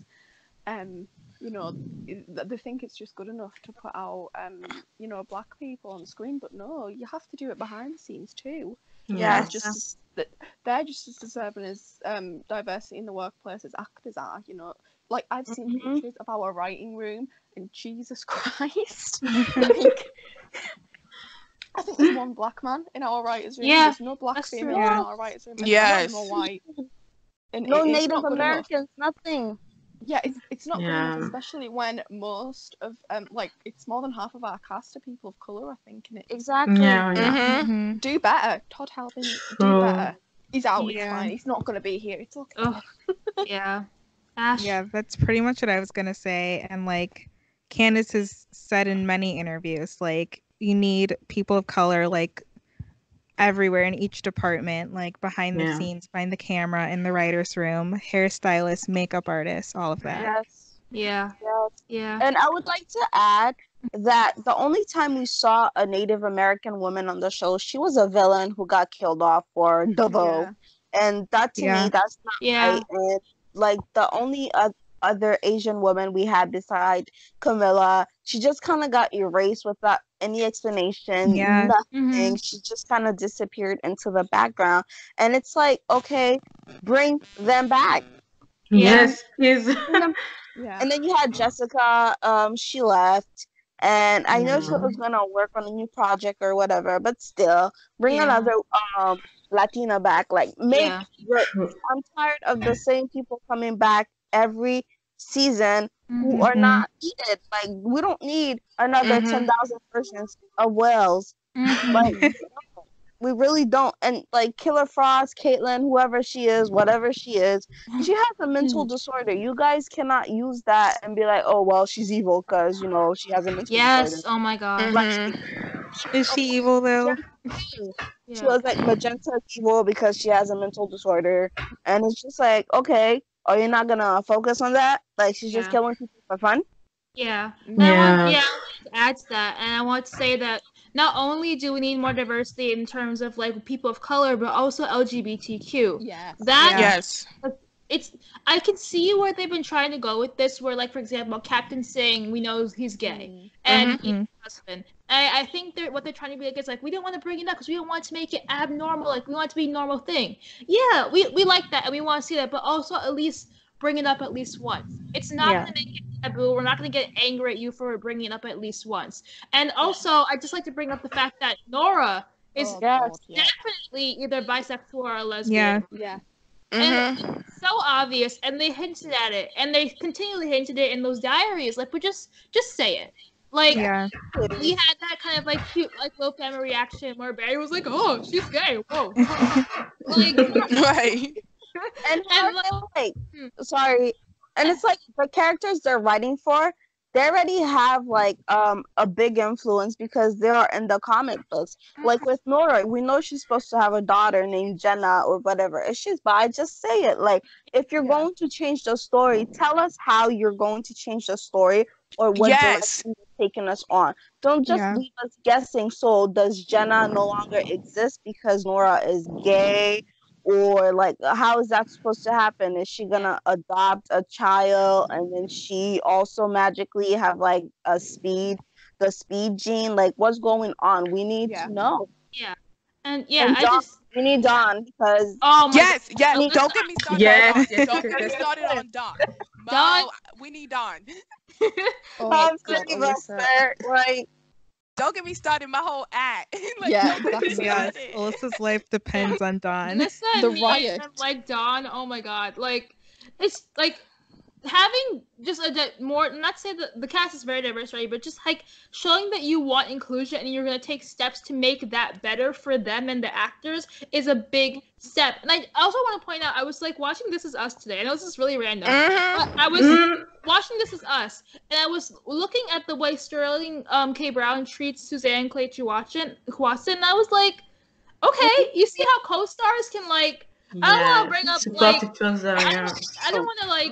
[SPEAKER 6] You know, they think it's just good enough to put out, you know, black people on screen, but no, you have to do it behind the scenes too.
[SPEAKER 10] Yeah.
[SPEAKER 6] They're just as deserving as diversity in the workplace as actors are. You know, like, I've seen pictures of our writing room, and Jesus Christ, like, I think there's one black man in our writers' room.
[SPEAKER 5] Yeah,
[SPEAKER 6] There's no black
[SPEAKER 5] that's
[SPEAKER 6] female
[SPEAKER 5] true.
[SPEAKER 6] in our writers' room. And
[SPEAKER 7] Yes.
[SPEAKER 6] none of them are white. And
[SPEAKER 8] No
[SPEAKER 6] it's
[SPEAKER 8] Native
[SPEAKER 6] not good enough.
[SPEAKER 8] Americans, nothing.
[SPEAKER 6] Yeah, it's not good enough,
[SPEAKER 10] Yeah.
[SPEAKER 6] especially when most of like it's more than half of our cast are people of color, I think, and it's
[SPEAKER 8] Exactly.
[SPEAKER 10] Yeah, yeah.
[SPEAKER 7] Mm-hmm.
[SPEAKER 9] Mhm.
[SPEAKER 6] do better. Todd Halpin, do
[SPEAKER 10] True.
[SPEAKER 6] better. He's out. It's
[SPEAKER 5] Yeah.
[SPEAKER 6] fine. He's not gonna be here. It's okay.
[SPEAKER 5] Ugh. Yeah. Ash.
[SPEAKER 9] Yeah, that's pretty much what I was gonna say. And like Candace has said in many interviews, like you need people of color like everywhere in each department, like behind the
[SPEAKER 10] Yeah.
[SPEAKER 9] scenes, behind the camera, in the writer's room, hairstylists, makeup artists, all of that.
[SPEAKER 8] Yes.
[SPEAKER 5] Yeah.
[SPEAKER 8] Yes.
[SPEAKER 5] Yeah.
[SPEAKER 8] And I would like to add that the only time we saw a Native American woman on the show, she was a villain who got killed off for the vote. And that to
[SPEAKER 9] Yeah.
[SPEAKER 8] me, that's not
[SPEAKER 5] Yeah.
[SPEAKER 8] right. And like the only other Asian woman we had beside Camilla, she just kind of got erased without any explanation,
[SPEAKER 9] Yeah.
[SPEAKER 8] nothing.
[SPEAKER 5] Mhm.
[SPEAKER 8] She just kind of disappeared into the background. And it's like, okay, bring them back.
[SPEAKER 5] Yeah.
[SPEAKER 10] Yes, please.
[SPEAKER 6] Yeah.
[SPEAKER 8] And then you had Jessica, she left. And I know she
[SPEAKER 10] Yeah.
[SPEAKER 8] was gonna work on a new project or whatever, but still, bring
[SPEAKER 5] Yeah.
[SPEAKER 8] another Latina back. Like make
[SPEAKER 5] Yeah.
[SPEAKER 10] True.
[SPEAKER 8] I'm tired of the same people coming back every season who
[SPEAKER 5] Mhm.
[SPEAKER 8] are not needed. Like we don't need another
[SPEAKER 7] Mhm.
[SPEAKER 8] 10,000 versions of Wells.
[SPEAKER 5] Mhm.
[SPEAKER 8] Like we really don't. And like Killer Frost, Caitlyn, whoever she is, whatever she is, she has a mental disorder. You guys cannot use that and be like, oh well, she's evil because she has a mental
[SPEAKER 5] Yes.
[SPEAKER 8] disorder.
[SPEAKER 5] Oh my god.
[SPEAKER 8] Like
[SPEAKER 7] Mhm.
[SPEAKER 9] Is she evil though?
[SPEAKER 8] she
[SPEAKER 5] Yeah.
[SPEAKER 8] was like Magenta evil because she has a mental disorder, and it's just like, okay, are you not gonna focus on that? Like she's just
[SPEAKER 5] Yeah.
[SPEAKER 8] killing people for fun.
[SPEAKER 5] Yeah. And I want
[SPEAKER 10] Yeah.
[SPEAKER 5] to add to that, and I want to say that not only do we need more diversity in terms of like people of color, but also LGBTQ.
[SPEAKER 6] Yes.
[SPEAKER 5] That
[SPEAKER 9] Yeah.
[SPEAKER 7] Yes.
[SPEAKER 5] it's I can see where they've been trying to go with this, where like for example, Captain Singh, we know he's gay, and
[SPEAKER 7] Mhm.
[SPEAKER 5] he's a husband. I think what they're trying to be like is like we don't want to bring it up because we don't want to make it abnormal. Like we want it to be a normal thing. Yeah, we like that and we want to see that, but also at least bring it up at least once. It's not
[SPEAKER 9] Yeah.
[SPEAKER 5] gonna make it taboo. We're not gonna get angry at you for bringing it up at least once. And also, I just like to bring up the fact that Nora is
[SPEAKER 6] Oh,
[SPEAKER 8] Yes.
[SPEAKER 6] God, yeah.
[SPEAKER 5] definitely either bisexual or a lesbian.
[SPEAKER 9] Yeah.
[SPEAKER 6] Yeah.
[SPEAKER 5] And
[SPEAKER 7] Mhm.
[SPEAKER 5] it's so obvious, and they hinted at it, and they continually hinted it in those diaries. Like, but just say it. Like,
[SPEAKER 9] Yeah.
[SPEAKER 5] we had that kind of like cute, like low family reaction where Barry was like, "Oh, she's gay." Whoa. Like,
[SPEAKER 7] Right.
[SPEAKER 8] And
[SPEAKER 5] And,
[SPEAKER 8] like,
[SPEAKER 5] hmm.
[SPEAKER 8] sorry, and it's like the characters they're writing for, they already have like a big influence because they are in the comic books. Like with Nora, we know she's supposed to have a daughter named Jenna or whatever. It's just, but I just say it like if you're
[SPEAKER 6] Yeah.
[SPEAKER 8] going to change the story, tell us how you're going to change the story or what
[SPEAKER 7] Yes.
[SPEAKER 8] direction you're taking us on. Don't just
[SPEAKER 9] Yeah.
[SPEAKER 8] leave us guessing. So does Jenna no longer exist because Nora is gay? Or like how is that supposed to happen? Is she gonna adopt a child and then she also magically have like the speed gene? Like what's going on? We need
[SPEAKER 6] Yeah.
[SPEAKER 8] to know.
[SPEAKER 5] and yeah,
[SPEAKER 8] And
[SPEAKER 5] I
[SPEAKER 8] Dawn,
[SPEAKER 5] just
[SPEAKER 8] we need Dawn because
[SPEAKER 5] oh my
[SPEAKER 7] Yes. Yes.
[SPEAKER 5] God.
[SPEAKER 7] Don't get me started
[SPEAKER 10] Yes,
[SPEAKER 7] on Dawn.
[SPEAKER 10] yes,
[SPEAKER 7] Don't
[SPEAKER 10] yes,
[SPEAKER 7] get me
[SPEAKER 10] yes.
[SPEAKER 7] started on Dawn.
[SPEAKER 5] Dawn-
[SPEAKER 7] Mo, we need Dawn.
[SPEAKER 6] Oh,
[SPEAKER 8] Dawn
[SPEAKER 6] God, Alyssa.
[SPEAKER 8] Sylvester, right?
[SPEAKER 7] Don't get me started. My whole act. Like,
[SPEAKER 6] Yeah,
[SPEAKER 7] don't get me
[SPEAKER 6] exactly.
[SPEAKER 9] Yes.
[SPEAKER 7] started.
[SPEAKER 9] Alyssa's life depends on Dawn.
[SPEAKER 5] Alyssa and
[SPEAKER 6] The
[SPEAKER 5] me
[SPEAKER 6] riot.
[SPEAKER 5] and like Dawn, oh my god, like it's like having just more, not to say that the cast is very diverse, right, but just like showing that you want inclusion and you're going to take steps to make that better for them and the actors is a big step. And I also want to point out, I was like watching This Is Us today. I know this is really random, but I was watching This Is Us, and I was looking at the way Sterling K. Brown treats Suzanne Clayton Watson, and I was like, okay, you see how co-stars can like, I don't want to bring up
[SPEAKER 10] Support
[SPEAKER 5] like,
[SPEAKER 10] each other, yeah.
[SPEAKER 5] I don't want to like,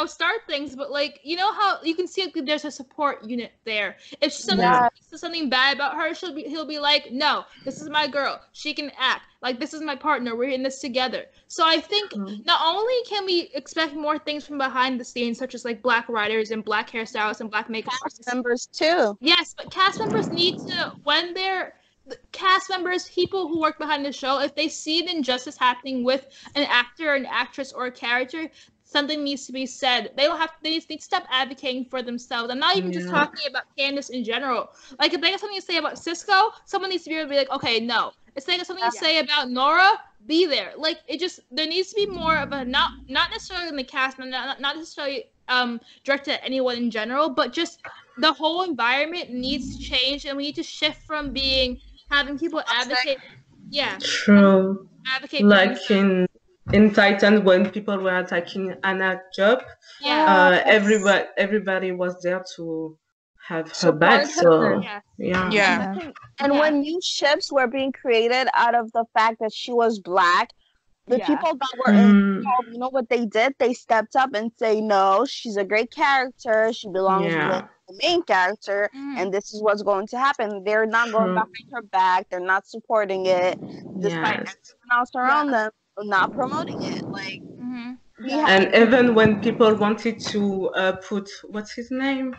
[SPEAKER 5] start things, but like, you know how you can see like, there's a support unit there. If something says something bad about her, he'll be like, no, this is my girl, she can act. Like, this is my partner, we're in this together. So I think not only can we expect more things from behind the scenes, such as like black writers and black hairstylists and black makeup artists.
[SPEAKER 8] Members too.
[SPEAKER 5] Yes, but cast members need to, when they're cast members, people who work behind the show, if they see the injustice happening with an actor, an actress, or a character, something needs to be said. They don't have. They just need to stop advocating for themselves. I'm not even just talking about Candace in general. Like if they have something to say about Cisco, someone needs to be able to be like, okay, no. If they have something to say about Nora, be there. Like it just there needs to be more of a not necessarily in the cast, not necessarily directed at anyone in general, but just the whole environment needs to change, and we need to shift from having people advocate. Yeah.
[SPEAKER 10] True.
[SPEAKER 5] Advocate
[SPEAKER 10] Like in Titan, when people were attacking Anna's job, everybody was there to have her back. So
[SPEAKER 7] Yeah.
[SPEAKER 8] And when new ships were being created out of the fact that she was black, the people that were involved, you know what they did? They stepped up and say, no, she's a great character. She belongs with the main character, and this is what's going to happen. They're not going behind her back. They're not supporting it, despite everyone else around them not promoting it. Like,
[SPEAKER 10] and even when people wanted to put what's his name,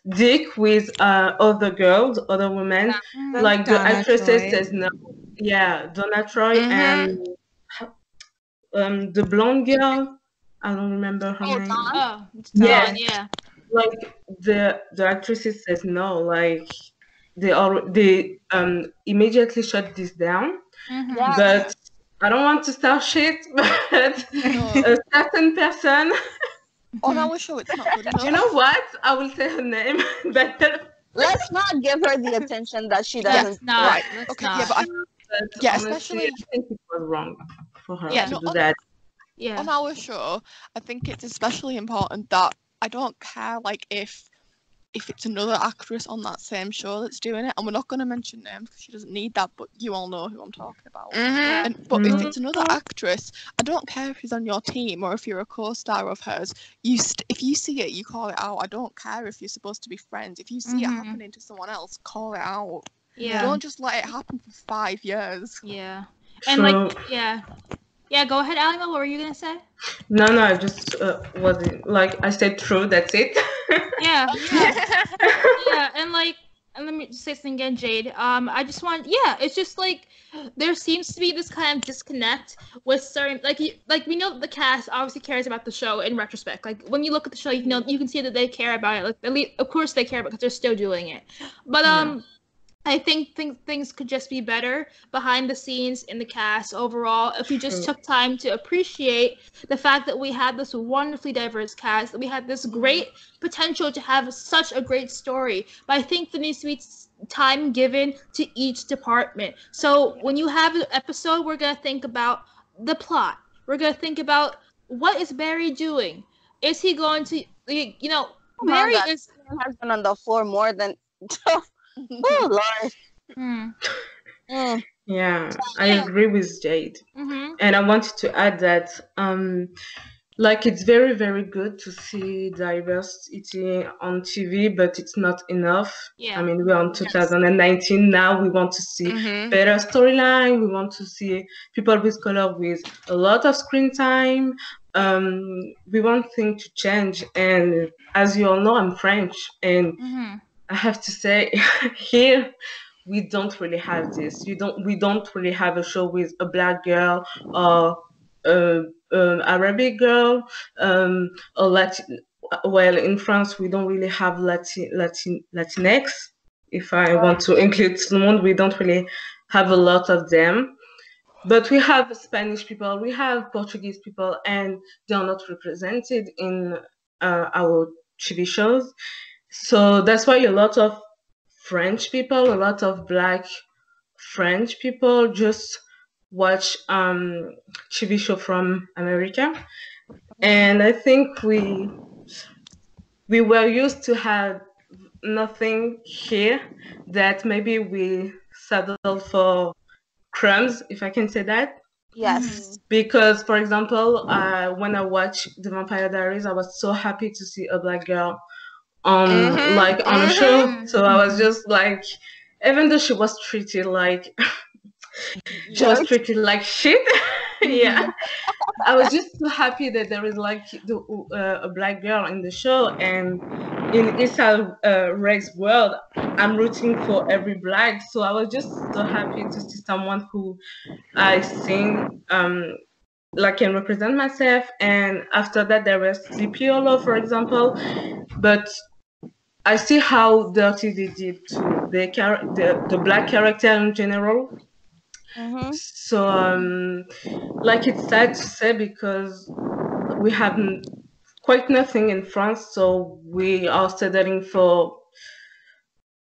[SPEAKER 10] Dick with other girls, other women, like the
[SPEAKER 9] Donna
[SPEAKER 10] actresses
[SPEAKER 9] Troy.
[SPEAKER 10] says no. Yeah, Donna Troy and the blonde girl. I don't remember her name.
[SPEAKER 5] Oh, Dawn, yeah.
[SPEAKER 10] Like the actresses says no. Like they immediately shut this down. But I don't want to start shit. But a certain person.
[SPEAKER 6] On our show, it's not good enough.
[SPEAKER 10] You know what? I will say her name. But
[SPEAKER 8] let's not give her the attention that she doesn't.
[SPEAKER 5] Right.
[SPEAKER 6] Okay. Yeah, but especially
[SPEAKER 10] I think it was wrong for her to do
[SPEAKER 6] on,
[SPEAKER 10] that.
[SPEAKER 5] Yeah.
[SPEAKER 6] On our show, I think it's especially important that I don't care like if it's another actress on that same show that's doing it, and we're not going to mention names because she doesn't need that, but you all know who I'm talking about. But if it's another actress, I don't care if she's on your team or if you're a co-star of hers. If you see it, you call it out. I don't care if you're supposed to be friends. If you see it happening to someone else, call it out.
[SPEAKER 5] Yeah.
[SPEAKER 6] Don't just let it happen for 5 years.
[SPEAKER 5] Yeah. And yeah, go ahead, Alymah. What were you gonna say?
[SPEAKER 10] No, I just wasn't like I said. True, that's it.
[SPEAKER 5] Yeah. And let me just say something again, Jade. I just want, it's just like there seems to be this kind of disconnect with certain, like we know the cast obviously cares about the show in retrospect. Like when you look at the show, you can see that they care about it. Like at least, of course, they care because they're still doing it. But I think things could just be better behind the scenes in the cast overall if we just took time to appreciate the fact that we had this wonderfully diverse cast, that we had this great potential to have such a great story. But I think there needs to be time given to each department. So when you have an episode, we're going to think about the plot. We're going to think about what is Barry doing? Is he going to, Barry has
[SPEAKER 8] been on the floor more than... Oh Lord.
[SPEAKER 10] Yeah, I agree with Jade. And I wanted to add that like it's very, very good to see diversity on TV, but it's not enough. I mean, we're on 2019 now. We want to see better storyline. We want to see people with color with a lot of screen time. We want things to change. And as you all know, I'm French, and I have to say, here we don't really have this. We don't really have a show with a black girl or Arabic girl or Latin. Well, in France, we don't really have Latinx. If I want to include someone, we don't really have a lot of them. But we have Spanish people, we have Portuguese people, and they are not represented in our TV shows. So that's why a lot of French people, a lot of Black French people just watch TV show from America. And I think we were used to have nothing here that maybe we settled for crumbs, if I can say that.
[SPEAKER 8] Yes.
[SPEAKER 10] Because, for example, when I watched The Vampire Diaries, I was so happy to see a black girl on a show. So I was just like, even though she was treated like shit, yeah. I was just so happy that there is like a black girl in the show, and in Issa Rae's world, I'm rooting for every black. So I was just so happy to see someone who I think like can represent myself, and after that there was CPOLO, for example. But I see how dirty they did to the black character in general.
[SPEAKER 8] Mm-hmm.
[SPEAKER 10] So like it's sad to say because we have quite nothing in France, so we are settling for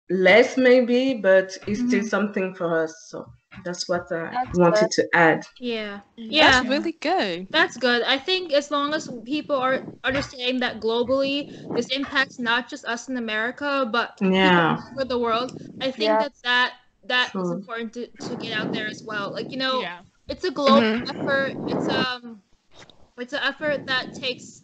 [SPEAKER 10] less maybe, but it's still something for us. So that's what I
[SPEAKER 8] That's
[SPEAKER 10] wanted
[SPEAKER 8] good.
[SPEAKER 10] to add.
[SPEAKER 5] Yeah.
[SPEAKER 7] That's
[SPEAKER 5] Yeah.
[SPEAKER 7] really good.
[SPEAKER 5] That's good. I think as long as people are understanding that globally, this impacts not just us in America, but people
[SPEAKER 10] Yeah,
[SPEAKER 5] all over the world. I think
[SPEAKER 8] Yeah.
[SPEAKER 5] that is
[SPEAKER 10] true.
[SPEAKER 5] important to get out there as well. Like,
[SPEAKER 7] Yeah.
[SPEAKER 5] it's a global
[SPEAKER 6] Mhm.
[SPEAKER 5] effort. It's an effort that takes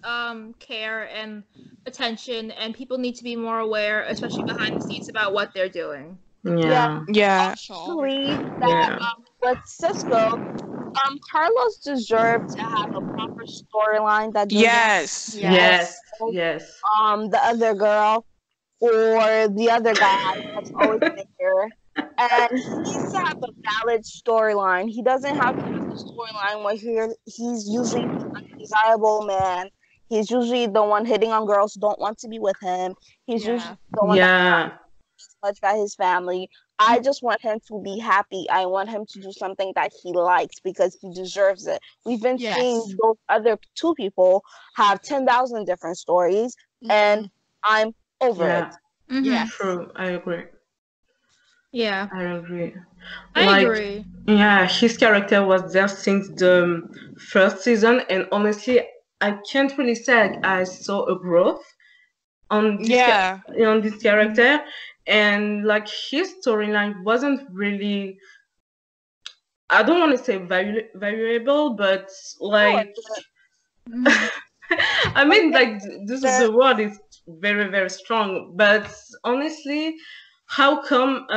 [SPEAKER 5] care and attention, and people need to be more aware, especially behind the scenes, about what they're doing.
[SPEAKER 8] Yeah.
[SPEAKER 10] Yeah,
[SPEAKER 7] Yeah.
[SPEAKER 6] Sure.
[SPEAKER 8] Believe that
[SPEAKER 10] yeah,
[SPEAKER 8] with Cisco, Carlos deserved to have a proper storyline that doesn't
[SPEAKER 7] Yes.
[SPEAKER 10] yes,
[SPEAKER 6] Yes.
[SPEAKER 8] involve,
[SPEAKER 10] yes,
[SPEAKER 8] the other girl or the other guy that's always there. And he needs to have a valid storyline. He doesn't have to have the storyline where he's usually the undesirable man. He's usually the one hitting on girls who don't want to be with him. He's usually
[SPEAKER 6] Yeah.
[SPEAKER 8] the one that's
[SPEAKER 10] yeah,
[SPEAKER 8] much by his family. I just want him to be happy. I want him to do something that he likes because he deserves it. We've been
[SPEAKER 6] Yes.
[SPEAKER 8] seeing those other two people have 10,000 different stories, and
[SPEAKER 6] Mhm.
[SPEAKER 8] I'm over it.
[SPEAKER 10] yeah.
[SPEAKER 5] Mm-hmm.
[SPEAKER 6] Yes.
[SPEAKER 10] True, I agree.
[SPEAKER 5] Yeah,
[SPEAKER 10] I agree.
[SPEAKER 5] I
[SPEAKER 10] Like,
[SPEAKER 5] agree.
[SPEAKER 10] yeah, his character was there since the first season, and honestly, I can't really say I saw a growth on
[SPEAKER 7] Yeah.
[SPEAKER 10] on this character, and like his storyline wasn't really. I don't want to say valuable, but like
[SPEAKER 5] Mhm.
[SPEAKER 10] I mean, like the word is very very strong. But honestly, how come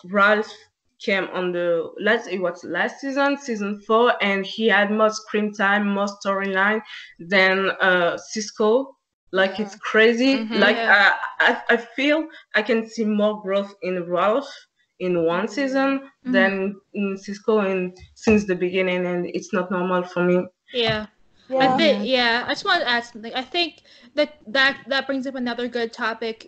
[SPEAKER 10] Ralph came on the last season, season 4, and he had more screen time, more storyline than Cisco. Like it's
[SPEAKER 6] Yeah.
[SPEAKER 10] crazy. Like
[SPEAKER 5] Yeah.
[SPEAKER 10] I feel I can see more growth in Ralph in one season than in Cisco in since the beginning, and it's not normal for me.
[SPEAKER 5] Yeah. I
[SPEAKER 8] Yeah.
[SPEAKER 5] think yeah, I just wanted to add something. I think that brings up another good topic.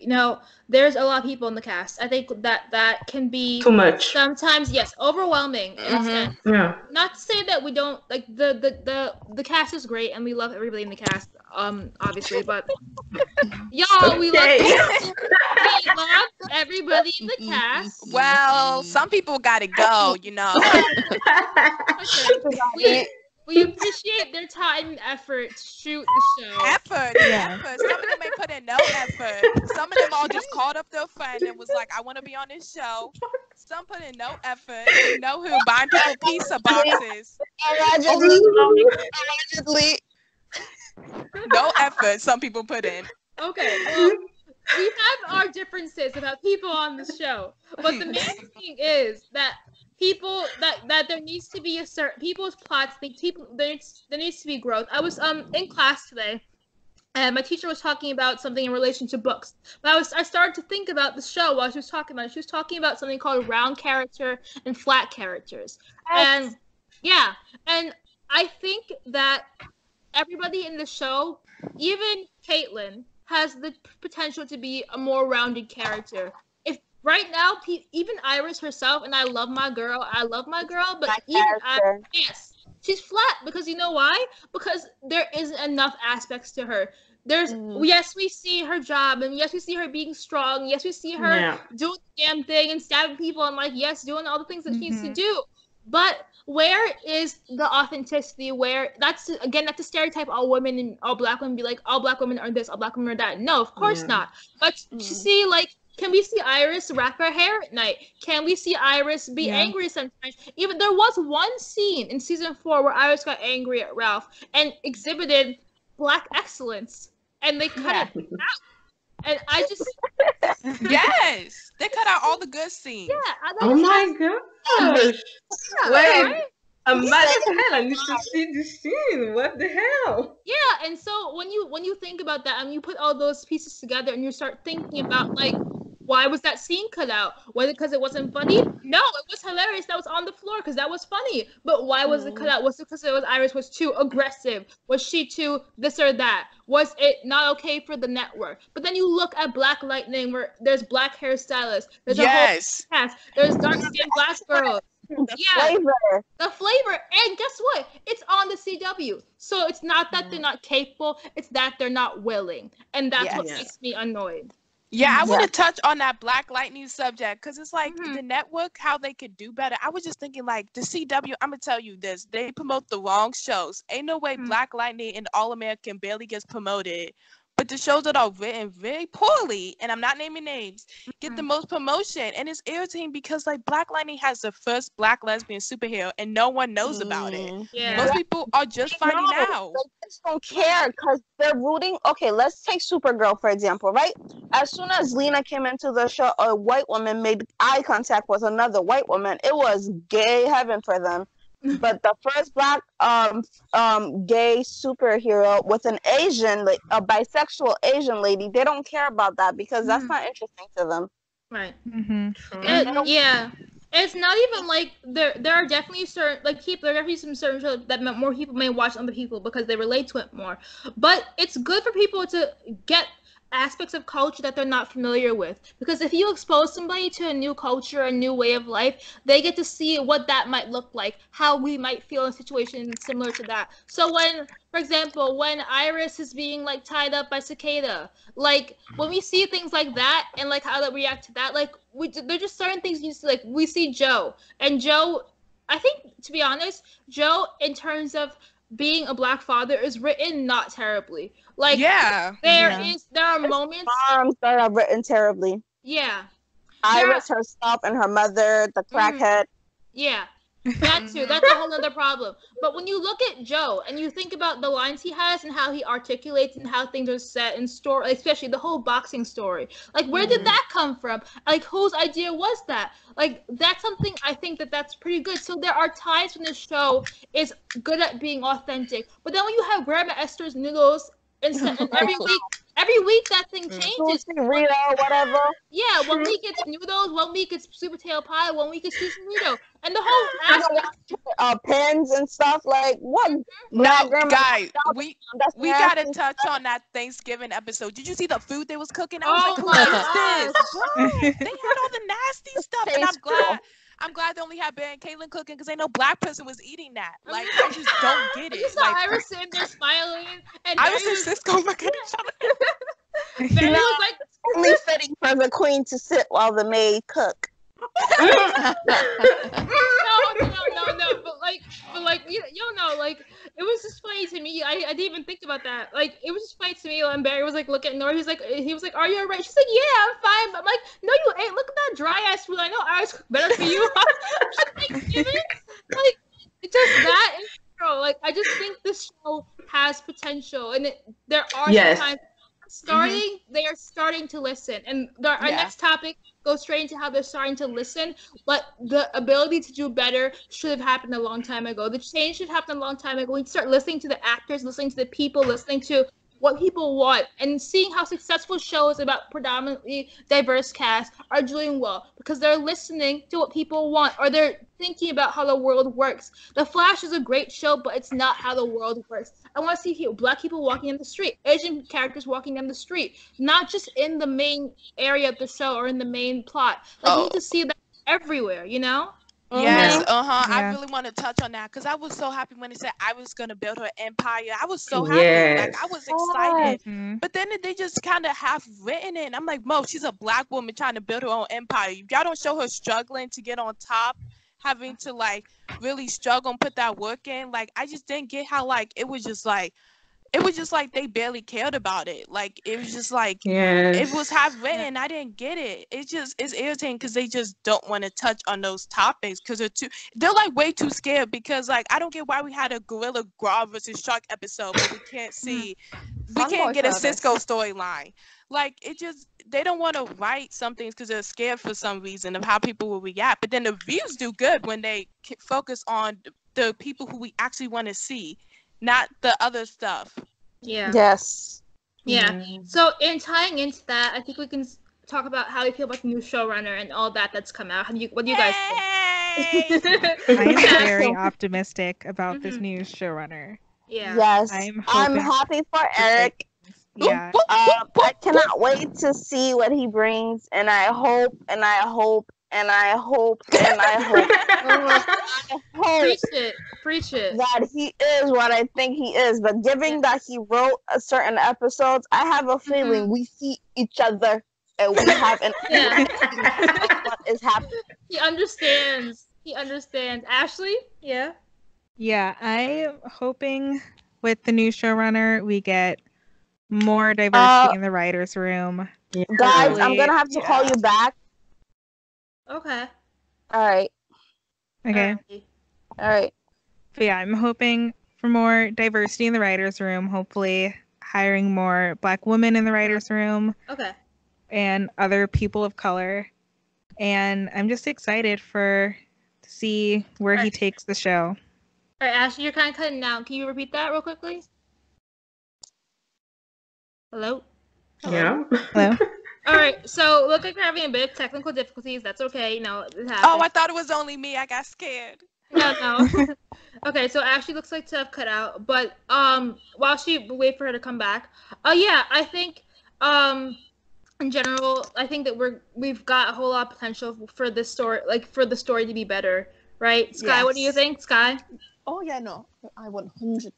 [SPEAKER 5] There's a lot of people in the cast. I think that can be
[SPEAKER 10] Too much.
[SPEAKER 5] sometimes, yes, overwhelming in a sense.
[SPEAKER 10] Yeah.
[SPEAKER 5] Not to say that we don't like the cast is great and we love everybody in the cast, obviously, but y'all, we love
[SPEAKER 10] Okay.
[SPEAKER 5] everybody in the cast.
[SPEAKER 7] Well, some people gotta go, you know.
[SPEAKER 5] We appreciate their time and effort to shoot the show.
[SPEAKER 7] Effort. Some of them may put in no effort. Some of them all just called up their friend and was like, I want to be on this show. Some put in no effort. You know who? Buying people pizza boxes.
[SPEAKER 8] Allegedly.
[SPEAKER 7] No effort some people put in.
[SPEAKER 5] Okay, well, we have our differences about people on the show, but the main thing is that people that there needs to be a certain people's plots. There needs to be growth. I was in class today, and my teacher was talking about something in relation to books. But I started to think about the show while she was talking about it. She was talking about something called round character and flat characters, and yeah, and I think that everybody in the show, even Caitlyn, has the potential to be a more rounded character. If right now, even Iris herself, and I love my girl, but yes, she's flat because you know why? Because there isn't enough aspects to her. Yes, we see her job, and yes, we see her being strong. Yes, we see her doing the damn thing and stabbing people, and yes, doing all the things that she needs to do. But where is the authenticity? Where that's a stereotype. All women and all black women be like, all black women are this, all black women are that. No, of course not. But to see can we see Iris wrap her hair at night? Can we see Iris be angry sometimes? Even there was one scene in season 4 where Iris got angry at Ralph and exhibited black excellence, and they cut it out. And I just
[SPEAKER 7] yes, they cut out all the good scenes.
[SPEAKER 5] Yeah.
[SPEAKER 10] Oh my gosh!
[SPEAKER 5] Yeah,
[SPEAKER 10] Wait,
[SPEAKER 5] right?
[SPEAKER 10] I'm mad as hell. I need to see this scene. What the hell?
[SPEAKER 5] Yeah, and so when you think about that and you put all those pieces together and you start thinking about Why was that scene cut out? Was it because it wasn't funny? No, it was hilarious. That was on the floor because that was funny. But why was it cut out? Was it because Iris was too aggressive? Was she too this or that? Was it not okay for the network? But then you look at Black Lightning, where there's black hairstylists, there's a whole cast, there's dark skinned black girls.
[SPEAKER 8] Flavor.
[SPEAKER 5] The flavor, and guess what? It's on the CW. So it's not that they're not capable; it's that they're not willing, and that's what makes me annoyed.
[SPEAKER 7] Yeah, I want to touch on that Black Lightning subject because it's like the network, how they could do better. I was just thinking, like, the CW, I'm going to tell you this. They promote the wrong shows. Ain't no way Black Lightning and All American barely gets promoted. But the shows that are written very poorly, and I'm not naming names, get the most promotion. And it's irritating because, like, Black Lightning has the first black lesbian superhero, and no one knows about it.
[SPEAKER 5] Yeah.
[SPEAKER 7] Most people are just finding out.
[SPEAKER 8] They just don't care because they're rooting. Okay, let's take Supergirl, for example, right? As soon as Lena came into the show, a white woman made eye contact with another white woman. It was gay heaven for them. But the first black gay superhero with an Asian, like a bisexual Asian lady, they don't care about that because that's not interesting to them.
[SPEAKER 5] Right.
[SPEAKER 9] Mm-hmm.
[SPEAKER 5] It's not even like there are definitely certain there are definitely some certain shows that more people may watch than other people because they relate to it more. But it's good for people to get aspects of culture that they're not familiar with, because if you expose somebody to a new culture, a new way of life, they get to see what that might look like, how we might feel in situations similar to that. So when, for example, when Iris is being like tied up by Cicada, like when we see things like that and like how they react to that, like there's just certain things you see, like we see Joe, and Joe, I think, to be honest, Joe, in terms of being a black father, is written not terribly. Like, there are moments
[SPEAKER 8] that are written terribly.
[SPEAKER 5] Yeah.
[SPEAKER 8] Iris herself and her mother, the crackhead.
[SPEAKER 5] Yeah. That too. That's a whole other problem. But when you look at Joe and you think about the lines he has and how he articulates and how things are set in story, especially the whole boxing story, like where did that come from? Like whose idea was that? Like that's something I think that's pretty good. So there are times when the show is good at being authentic, but then when you have Grandma Esther's noodles and every week that thing changes.
[SPEAKER 8] Rita, whatever.
[SPEAKER 5] Yeah, 1 week it's noodles, 1 week it's sweet potato pie, 1 week it's Susanito. And the whole
[SPEAKER 8] pens and stuff, like what?
[SPEAKER 7] No, guys, we gotta touch on that Thanksgiving episode. Did you see the food they was cooking? I was like, what is this? Bro, they had all the nasty stuff, and I'm glad they only had Bear and Caitlin cooking because ain't no black person was eating that. Like, I just don't get it.
[SPEAKER 5] You saw Iris sitting there smiling, and
[SPEAKER 7] Iris and Cisco looking at each other.
[SPEAKER 5] Barry was like,
[SPEAKER 8] only fitting for the queen to sit while the maid cook.
[SPEAKER 5] No, but like you know, like it was just funny to me. I didn't even think about that. Like it was just funny to me. And Barry was like looking at Nora. He was like, "Are you alright?" She's like, "Yeah, I'm fine." But I'm like, "No, you ain't. Look at that dry ass food. I know ours cook better for you." Thanksgiving, like it's just that. And, like I just think this show has potential, and there are sometimes they are starting to listen. And our next topic goes straight into how they're starting to listen, but the ability to do better should have happened a long time ago. The change should happen a long time ago. We start listening to the actors, listening to the people, listening to what people want, and seeing how successful shows about predominantly diverse casts are doing well because they're listening to what people want, or they're thinking about how the world works. The Flash is a great show, but it's not how the world works. I want to see black people walking down the street, Asian characters walking down the street, not just in the main area of the show or in the main plot. Like we need to see that everywhere, you know?
[SPEAKER 7] Yes, I really want to touch on that because I was so happy when they said I was gonna build her empire. I was so happy, like I was excited. But then they just kind of half written it. And I'm like, Mo, she's a black woman trying to build her own empire. Y'all don't show her struggling to get on top, having to like really struggle and put that work in. Like I just didn't get how like it was just like they barely cared about it. Like it was just like it was half written. I didn't get it. It's irritating because they just don't want to touch on those topics because they're like way too scared. Because like I don't get why we had a gorilla Grodd versus shark episode, but we can't get a Cisco storyline. Like they don't want to write some things because they're scared for some reason of how people will react. But then the views do good when they focus on the people who we actually want to see, not the other stuff.
[SPEAKER 5] Yeah.
[SPEAKER 8] Yes.
[SPEAKER 5] Yeah. So in tying into that, I think we can talk about how you feel about the new showrunner and all that's come out. What do you guys think?
[SPEAKER 7] Yay!
[SPEAKER 9] I am very optimistic about this new showrunner.
[SPEAKER 5] Yeah.
[SPEAKER 8] Yes,
[SPEAKER 9] I'm
[SPEAKER 8] I'm
[SPEAKER 9] hoping
[SPEAKER 8] happy for
[SPEAKER 9] it's
[SPEAKER 8] Eric.
[SPEAKER 9] Yeah.
[SPEAKER 8] I cannot wait to see what he brings, and I hope, and I hope, and I hope, and I hope, I hope
[SPEAKER 5] Preach it.
[SPEAKER 8] that he is what I think he is. But given that he wrote a certain episodes, I have a feeling we see each other and we have an of what is happening.
[SPEAKER 5] He understands. Ashley? Yeah.
[SPEAKER 9] Yeah, I'm hoping with the new showrunner we get more diversity in the writers' room.
[SPEAKER 10] Yeah.
[SPEAKER 8] Guys, I'm gonna have to call you back.
[SPEAKER 5] Okay.
[SPEAKER 8] All right.
[SPEAKER 9] Okay.
[SPEAKER 8] All right.
[SPEAKER 9] But yeah, I'm hoping for more diversity in the writers' room. Hopefully, hiring more Black women in the writers' room.
[SPEAKER 5] Okay.
[SPEAKER 9] And other people of color. And I'm just excited to see where he takes the show.
[SPEAKER 5] All right, Ashley, you're kind of cutting out. Can you repeat that real quickly? Hello?
[SPEAKER 10] Yeah.
[SPEAKER 9] Hello?
[SPEAKER 5] All right, so look like we're having a bit of technical difficulties. That's okay. It happens.
[SPEAKER 7] Oh, I thought it was only me. I got scared.
[SPEAKER 5] No. Okay, so Ashley looks like to have cut out, but while we wait for her to come back, yeah, I think in general, I think that we've got a whole lot of potential for this story, like for the story to be better, right? Skye, what do you think, Skye?
[SPEAKER 6] Oh yeah, no, I 100%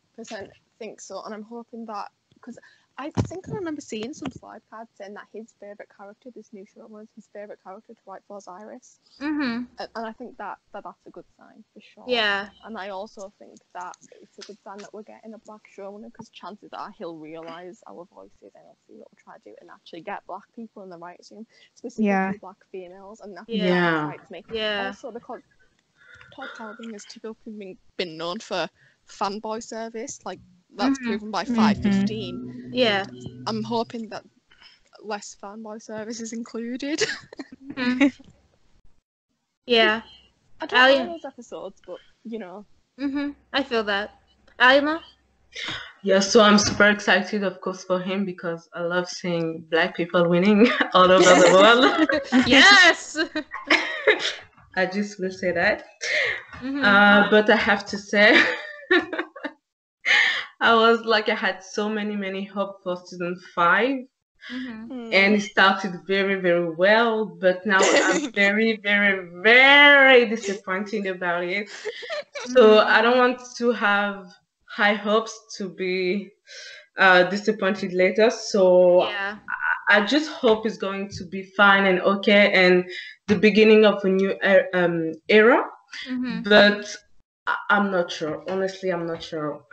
[SPEAKER 6] think so, and I'm hoping that, because I think I remember seeing some slide cards saying that his favourite character, this new showrunner, his favourite character to write for is Iris.
[SPEAKER 5] Mm-hmm.
[SPEAKER 6] And I think that's a good sign for sure.
[SPEAKER 5] Yeah.
[SPEAKER 6] And I also think that it's a good sign that we're getting a Black showrunner, because chances are he'll realise our voices and he'll see what we're trying to do and actually get Black people in the writers' room, specifically Black females, and that's what excites me.
[SPEAKER 5] Yeah.
[SPEAKER 6] Also, because Todd Calvin has typically been known for fanboy service, like that's proven by 515.
[SPEAKER 5] Yeah.
[SPEAKER 6] I'm hoping that less fanboy service is included.
[SPEAKER 5] Yeah.
[SPEAKER 6] I don't know those episodes, but
[SPEAKER 5] I feel that. Alymah?
[SPEAKER 10] Yeah, so I'm super excited, of course, for him because I love seeing Black people winning all over the world.
[SPEAKER 5] Yes!
[SPEAKER 10] I just will say that. But I have to say, I had so many hope for season 5. And it started very, very well, but now I'm very, very, very disappointed about it. So I don't want to have high hopes to be disappointed later. So I just hope it's going to be fine and okay and the beginning of a new era. But I'm not sure. Honestly, I'm not sure.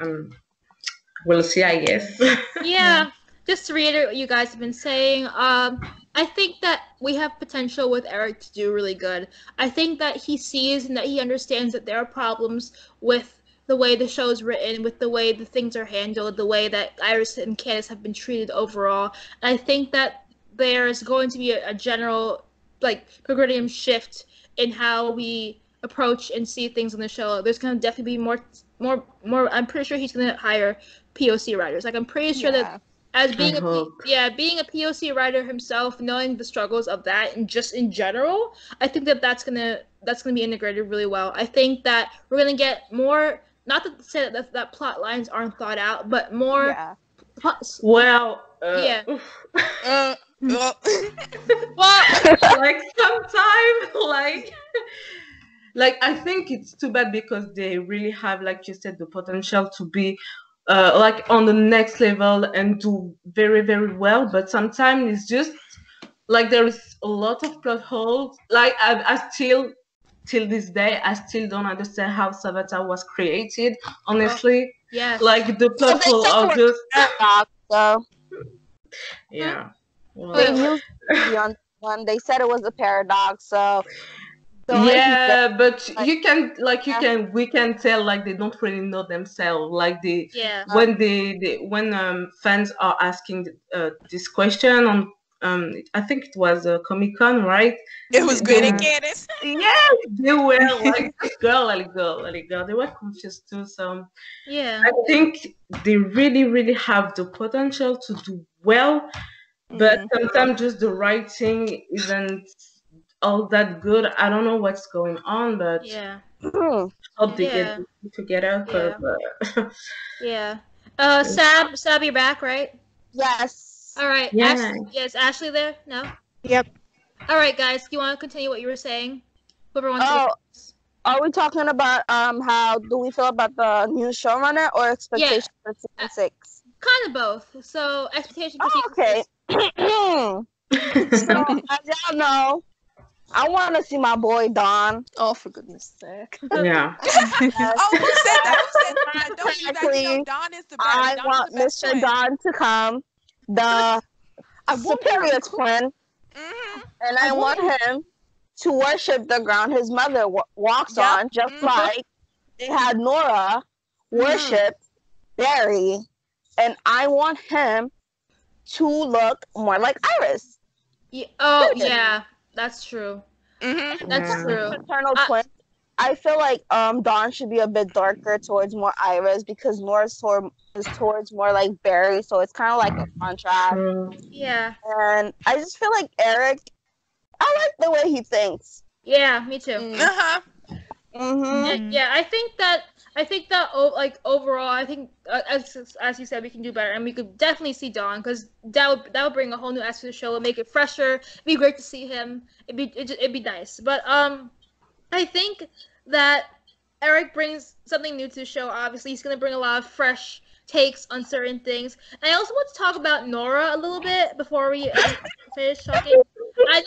[SPEAKER 10] We'll see, I guess.
[SPEAKER 5] Yeah. Just to reiterate what you guys have been saying, I think that we have potential with Eric to do really good. I think that he sees and that he understands that there are problems with the way the show is written, with the way the things are handled, the way that Iris and Candace have been treated overall. And I think that there is going to be a general, progressive shift in how we approach and see things on the show. There's going to definitely be more. I'm pretty sure he's going to hire POC writers. I'm pretty sure that as being being a POC writer himself, knowing the struggles of that and just in general, I think that's gonna be integrated really well. I think that we're gonna get more. Not to say that plot lines aren't thought out, but more.
[SPEAKER 10] Well.
[SPEAKER 5] Well,
[SPEAKER 10] sometimes I think it's too bad because they really have, like you said, the potential to be on the next level and do very, very well. But sometimes it's just there is a lot of plot holes. I still, till this day, I still don't understand how Savata was created. Honestly, the plot hole of just
[SPEAKER 8] They used the one. They said it was a paradox. So
[SPEAKER 10] but you can we can tell they don't really know themselves. When fans are asking this question on I think it was a Comic-Con, right?
[SPEAKER 7] It was great and Candace.
[SPEAKER 10] Yes, they were girl. They were confused too. So I think they really, really have the potential to do well. but sometimes just the writing isn't all that good. I don't know what's going on, but
[SPEAKER 5] Yeah.
[SPEAKER 10] hope they get
[SPEAKER 5] Yeah.
[SPEAKER 10] it together.
[SPEAKER 5] Yeah.
[SPEAKER 10] 'Cause,
[SPEAKER 5] Yeah. Sab, you're back, right?
[SPEAKER 8] Yes.
[SPEAKER 5] All right.
[SPEAKER 10] yeah.
[SPEAKER 5] Is Ashley there? No.
[SPEAKER 9] Yep.
[SPEAKER 5] All right, guys. Do you want to continue what you were saying? Whoever wants to
[SPEAKER 8] Oh,
[SPEAKER 5] go.
[SPEAKER 8] are we talking about how do we feel about the new showrunner or expectations for season 6?
[SPEAKER 5] Kind of both. So expectation for
[SPEAKER 8] Oh,
[SPEAKER 5] season
[SPEAKER 8] okay. So as y'all know, I want to see my boy Don.
[SPEAKER 6] Oh, for goodness sake.
[SPEAKER 10] Yeah.
[SPEAKER 7] Oh, who said that? Who said that? Don't you guys know
[SPEAKER 8] Exactly.
[SPEAKER 7] Don is the best.
[SPEAKER 8] I
[SPEAKER 7] Don
[SPEAKER 8] want
[SPEAKER 7] is the best
[SPEAKER 8] Mr.
[SPEAKER 7] twin.
[SPEAKER 8] Don to come, the superior twin, and I want him to worship the ground his mother walks on, just like they had Nora worship Barry, and I want him to look more like Iris.
[SPEAKER 5] Yeah. Oh, yeah. That's true. That's true.
[SPEAKER 8] Paternal twin. I feel like Dawn should be a bit darker towards more Iris because Nora's is towards more like Barry, so it's kind of like a contrast.
[SPEAKER 5] Yeah.
[SPEAKER 8] And I just feel like Eric, I like the way he thinks.
[SPEAKER 5] Yeah, me too. Yeah, I think that like overall, I think as you said, we can do better, and we could definitely see Dawn because that would bring a whole new aspect to the show and make it fresher. It'd be great to see him. It'd be nice. But I think that Eric brings something new to the show. Obviously, he's gonna bring a lot of fresh takes on certain things. And I also want to talk about Nora a little bit before we finish talking. I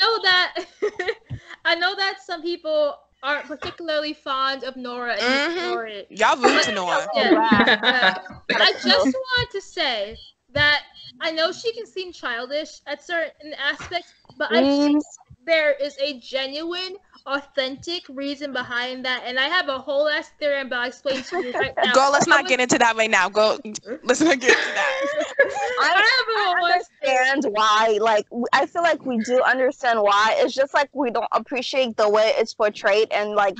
[SPEAKER 5] know that some people aren't particularly fond of Nora and ignore it.
[SPEAKER 7] Y'all root for Nora.
[SPEAKER 5] I just want to say that I know she can seem childish at certain aspects, but I think there is a genuine, authentic reason behind that, and I have a whole ass theory about explaining to you right now.
[SPEAKER 7] Go, let's not get into that right now. Go, let's not get into that.
[SPEAKER 8] I understand why. Like, I feel like we do understand why. It's just like we don't appreciate the way it's portrayed and like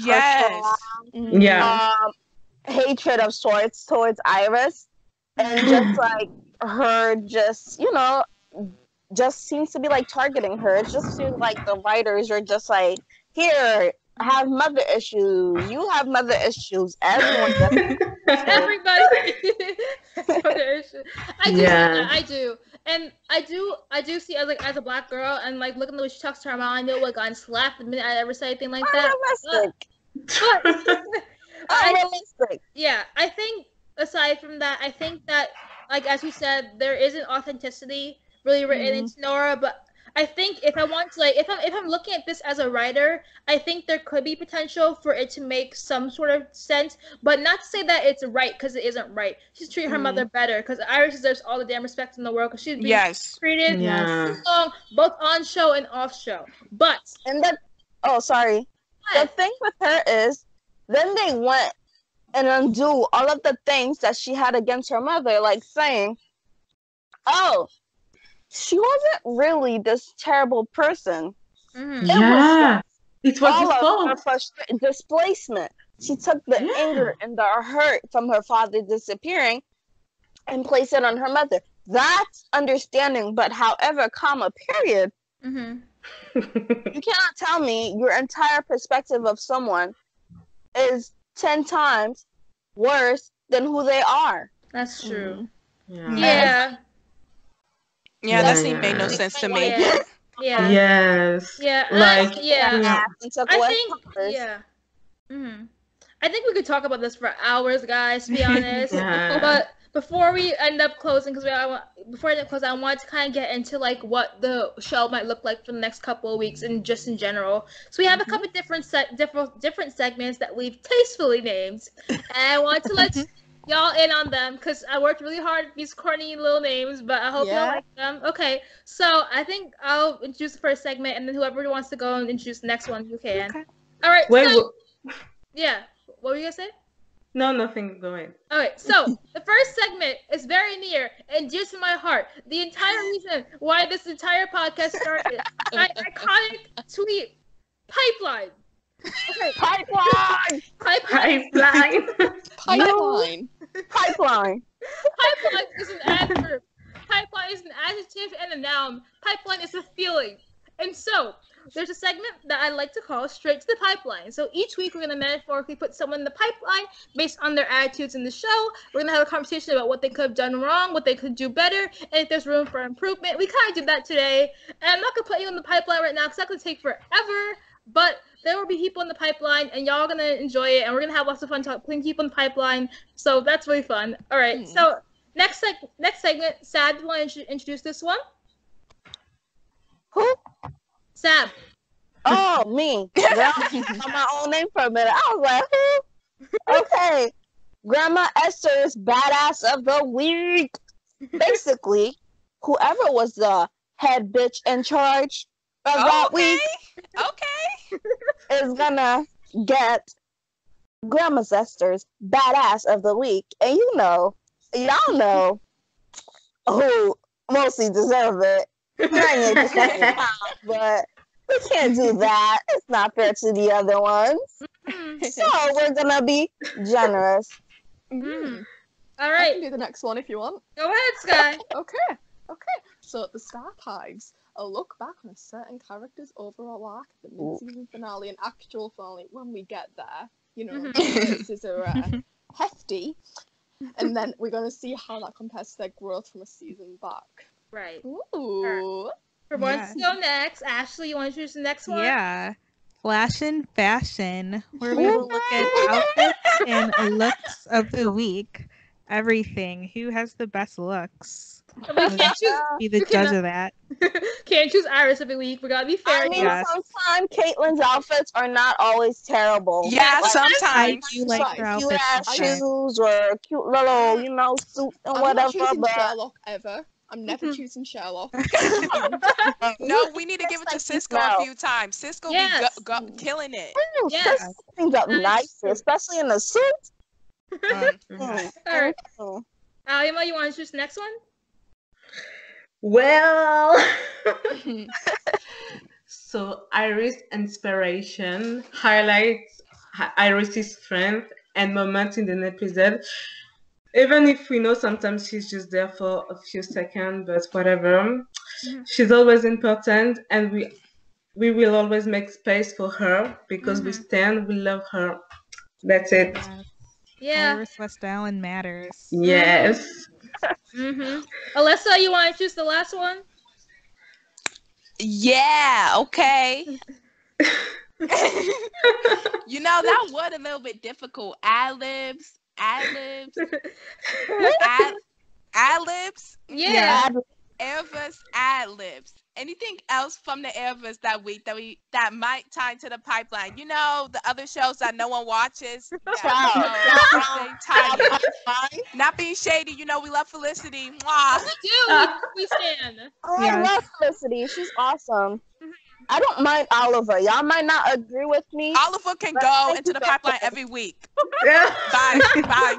[SPEAKER 8] hatred of sorts towards Iris, and just like her, just just seems to be like targeting her. It just feels like the writers are just like, here, have mother issues. You have mother issues. Everyone does.
[SPEAKER 5] Everybody has mother issues. I do. And I do see as a black girl and like looking at the way she talks to her mom, I know what got slapped the minute I ever said anything like that. Unrealistic. Yeah, I think aside from that, I think that like as you said, there isn't authenticity really written into Nora, but I think if I want to like if I'm looking at this as a writer, I think there could be potential for it to make some sort of sense, but not to say that it's right because it isn't right. She's treating her mother better because Iris deserves all the damn respect in the world because she's being treated too long, both on show and off show. But
[SPEAKER 8] the thing with her is then they went and undo all of the things that she had against her mother, like saying, oh, she wasn't really this terrible person.
[SPEAKER 10] It was his fault.
[SPEAKER 8] Displacement. She took the anger and the hurt from her father disappearing and placed it on her mother. That's understanding, but however, comma, period. You cannot tell me your entire perspective of someone is 10 times worse than who they are.
[SPEAKER 5] That's true.
[SPEAKER 7] Yeah, that seemed made no sense to me.
[SPEAKER 10] Yes.
[SPEAKER 5] I think we could talk about this for hours, guys, to be honest. But before we end up closing, I want to kind of get into like what the show might look like for the next couple of weeks and just in general. So we have a couple different segments that we've tastefully named, and I want to let y'all in on them because I worked really hard at these corny little names, but I hope y'all like them. Okay, so I think I'll introduce the first segment, and then whoever wants to go and introduce the next one, you can. Okay. All right. What were you gonna say?
[SPEAKER 10] No, nothing. Go ahead.
[SPEAKER 5] Okay, so the first segment is very near and dear to my heart. The entire reason why this entire podcast started, my iconic tweet, pipeline. Okay.
[SPEAKER 8] Pipeline is an adverb.
[SPEAKER 5] pipeline is an adjective and a noun. Pipeline is a feeling. And so, there's a segment that I like to call Straight to the Pipeline. So each week we're going to metaphorically put someone in the pipeline based on their attitudes in the show. We're going to have a conversation about what they could have done wrong, what they could do better, and if there's room for improvement. We kind of did that today. And I'm not going to put you in the pipeline right now because that's going to take forever. But there will be people in the pipeline, and y'all are going to enjoy it. And we're going to have lots of fun putting people in the pipeline. So that's really fun. All right. So next segment, Sad, do you want to introduce this one?
[SPEAKER 8] Who?
[SPEAKER 5] Sab.
[SPEAKER 8] Oh, me. Girl, I got my own name for a minute. I was like, who? Okay. Grandma Esther's Badass of the Week. Basically, whoever was the head bitch in charge of that week is gonna get Grandma Esther's Badass of the Week. And y'all know who mostly deserve it. Kanye deserves it, but we can't do that. It's not fair to the other ones. So we're gonna be generous.
[SPEAKER 5] All
[SPEAKER 6] I
[SPEAKER 5] right.
[SPEAKER 6] can do the next one if you want.
[SPEAKER 5] Go ahead, Skye.
[SPEAKER 6] Okay. So the Archives, a look back on a certain character's overall arc, the mid-season finale and actual finale when we get there. This is a hefty. And then we're going to see how that compares to their growth from a season back.
[SPEAKER 5] Right.
[SPEAKER 6] Ooh.
[SPEAKER 5] For one to go next, Ashley, you want to choose the next one?
[SPEAKER 9] Yeah. Fashion, where we will look at outfits and looks of the week. Everything. Who has the best looks?
[SPEAKER 5] We can't choose.
[SPEAKER 9] Be the judge of that.
[SPEAKER 5] Can't choose Iris every week. We gotta be fair.
[SPEAKER 8] I mean, sometimes Caitlin's outfits are not always terrible.
[SPEAKER 7] Yeah,
[SPEAKER 8] like,
[SPEAKER 7] sometimes.
[SPEAKER 9] I do like her
[SPEAKER 8] cute ass
[SPEAKER 9] outfits.
[SPEAKER 8] shoes or cute little, suit and
[SPEAKER 6] I'm
[SPEAKER 8] whatever.
[SPEAKER 6] not choosing
[SPEAKER 8] But
[SPEAKER 6] Sherlock ever. I'm never choosing Sherlock.
[SPEAKER 7] No, we need to give it to Cisco a few times. Cisco be killing it.
[SPEAKER 8] Ooh, Cisco cleans up nicely, especially in a suit.
[SPEAKER 5] All right. Alymah, you want to choose the next one?
[SPEAKER 10] Well, so Iris' inspiration highlights Iris' strength and moments in an episode. Even if we know sometimes she's just there for a few seconds, but whatever. She's always important, and we will always make space for her because we love her. That's it.
[SPEAKER 5] Yeah.
[SPEAKER 9] Iris West Allen matters.
[SPEAKER 10] Yes.
[SPEAKER 5] Alyssa, you want to choose the last one?
[SPEAKER 7] Yeah, okay. That was a little bit difficult. Ad-libs.
[SPEAKER 5] Yeah.
[SPEAKER 7] Elvis ad-libs. Anything else from the Elvis that week that might tie into the pipeline? The other shows that no one watches. Not being shady, we love Felicity. Mwah.
[SPEAKER 5] We do. We stand.
[SPEAKER 8] I love Felicity. She's awesome. I don't mind Oliver. Y'all might not agree with me.
[SPEAKER 7] Black can go into the pipeline every week. Bye.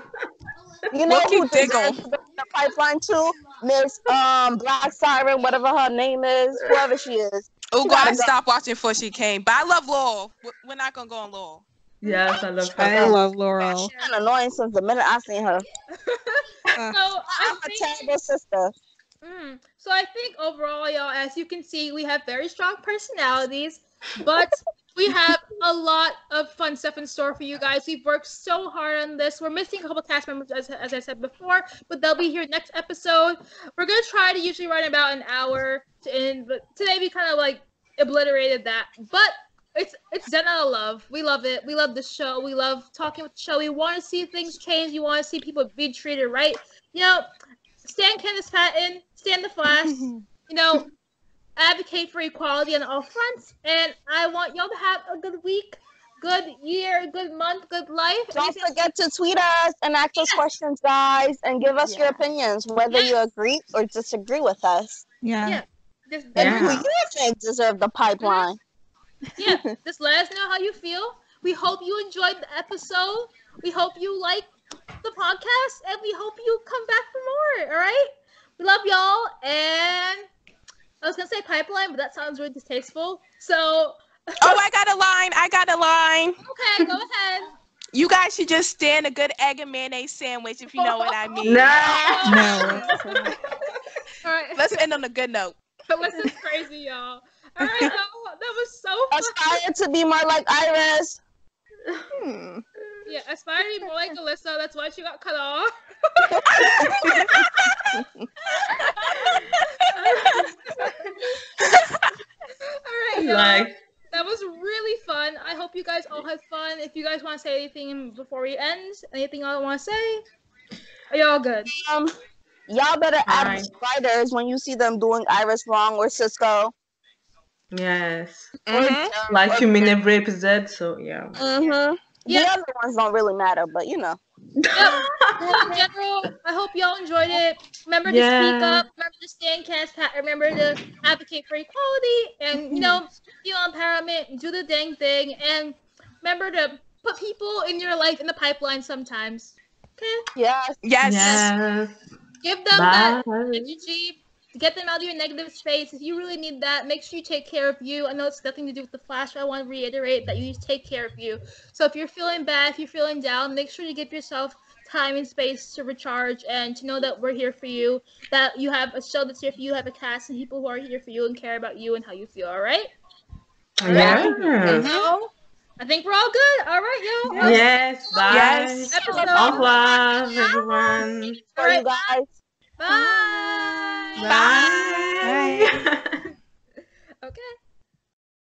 [SPEAKER 8] You know who deserves to be in the pipeline too? Miss Black Siren, whatever her name is, whoever she is.
[SPEAKER 7] Oh God, I stopped watching before she came. But I love Laurel. We're not gonna go on Laurel.
[SPEAKER 10] Yes, I love her.
[SPEAKER 9] I love Laurel.
[SPEAKER 8] She's been annoying since the minute I seen her.
[SPEAKER 5] I'm
[SPEAKER 8] a terrible sister.
[SPEAKER 5] So I think overall, y'all, as you can see, we have very strong personalities, but we have a lot of fun stuff in store for you guys. We've worked so hard on this. We're missing a couple cast members, as I said before, but they'll be here next episode. We're going to try to usually run about an hour to end, but today we kind of obliterated that. But it's done out of love. We love it. We love the show. We love talking with the show. We want to see things change. We want to see people be treated right. Stan Candace Patton, Stan the Flash, advocate for equality on all fronts. And I want y'all to have a good week, good year, good month, good life.
[SPEAKER 8] Don't forget to tweet us and ask us questions, guys, and give us your opinions, whether you agree or disagree with us.
[SPEAKER 9] Yeah.
[SPEAKER 8] And who you think deserve the pipeline.
[SPEAKER 5] Just let us know how you feel. We hope you enjoyed the episode. We hope you like the podcast, and we hope you come back for more. All right, we love y'all. And I was gonna say pipeline, but that sounds really distasteful. So
[SPEAKER 7] I got a line.
[SPEAKER 5] Okay, go ahead.
[SPEAKER 7] You guys should just stand a good egg and mayonnaise sandwich, if you know what I mean.
[SPEAKER 10] No.
[SPEAKER 5] All right.
[SPEAKER 7] Let's end on a good note.
[SPEAKER 5] Alyssa's crazy, y'all. All right, y'all. That was so fun.
[SPEAKER 8] Aspire to be more like Iris.
[SPEAKER 5] Yeah, aspire to be more like Alyssa. That's why she got cut off. All right, y'all. That was really fun. I hope you guys all had fun. If you guys want to say anything before we end, anything y'all want to say? Are y'all good?
[SPEAKER 8] Y'all better add spiders when you see them doing Iris wrong or Cisco.
[SPEAKER 10] Yes.
[SPEAKER 8] Mm-hmm.
[SPEAKER 10] Like you mean every episode, so yeah.
[SPEAKER 8] Mm-hmm. The other ones don't really matter, but you know.
[SPEAKER 5] Yep. Well, in general, I hope y'all enjoyed it. Remember to speak up. Remember to stand cast. Remember to advocate for equality, and feel empowerment. Do the dang thing, and remember to put people in your life in the pipeline sometimes. Okay.
[SPEAKER 8] Yes.
[SPEAKER 5] Give them that energy. Get them out of your negative space. If you really need that, make sure you take care of you. I know it's nothing to do with the Flash, but I want to reiterate that you need to take care of you. So if you're feeling bad, if you're feeling down, make sure you give yourself time and space to recharge and to know that we're here for you, that you have a show that's here for you, have a cast and people who are here for you and care about you and how you feel, all right? All right. So, I think we're all good. All right, y'all.
[SPEAKER 10] Yes, bye.
[SPEAKER 7] Yes.
[SPEAKER 10] Au revoir, everyone.
[SPEAKER 5] All right,
[SPEAKER 8] guys.
[SPEAKER 5] Bye.
[SPEAKER 10] Bye.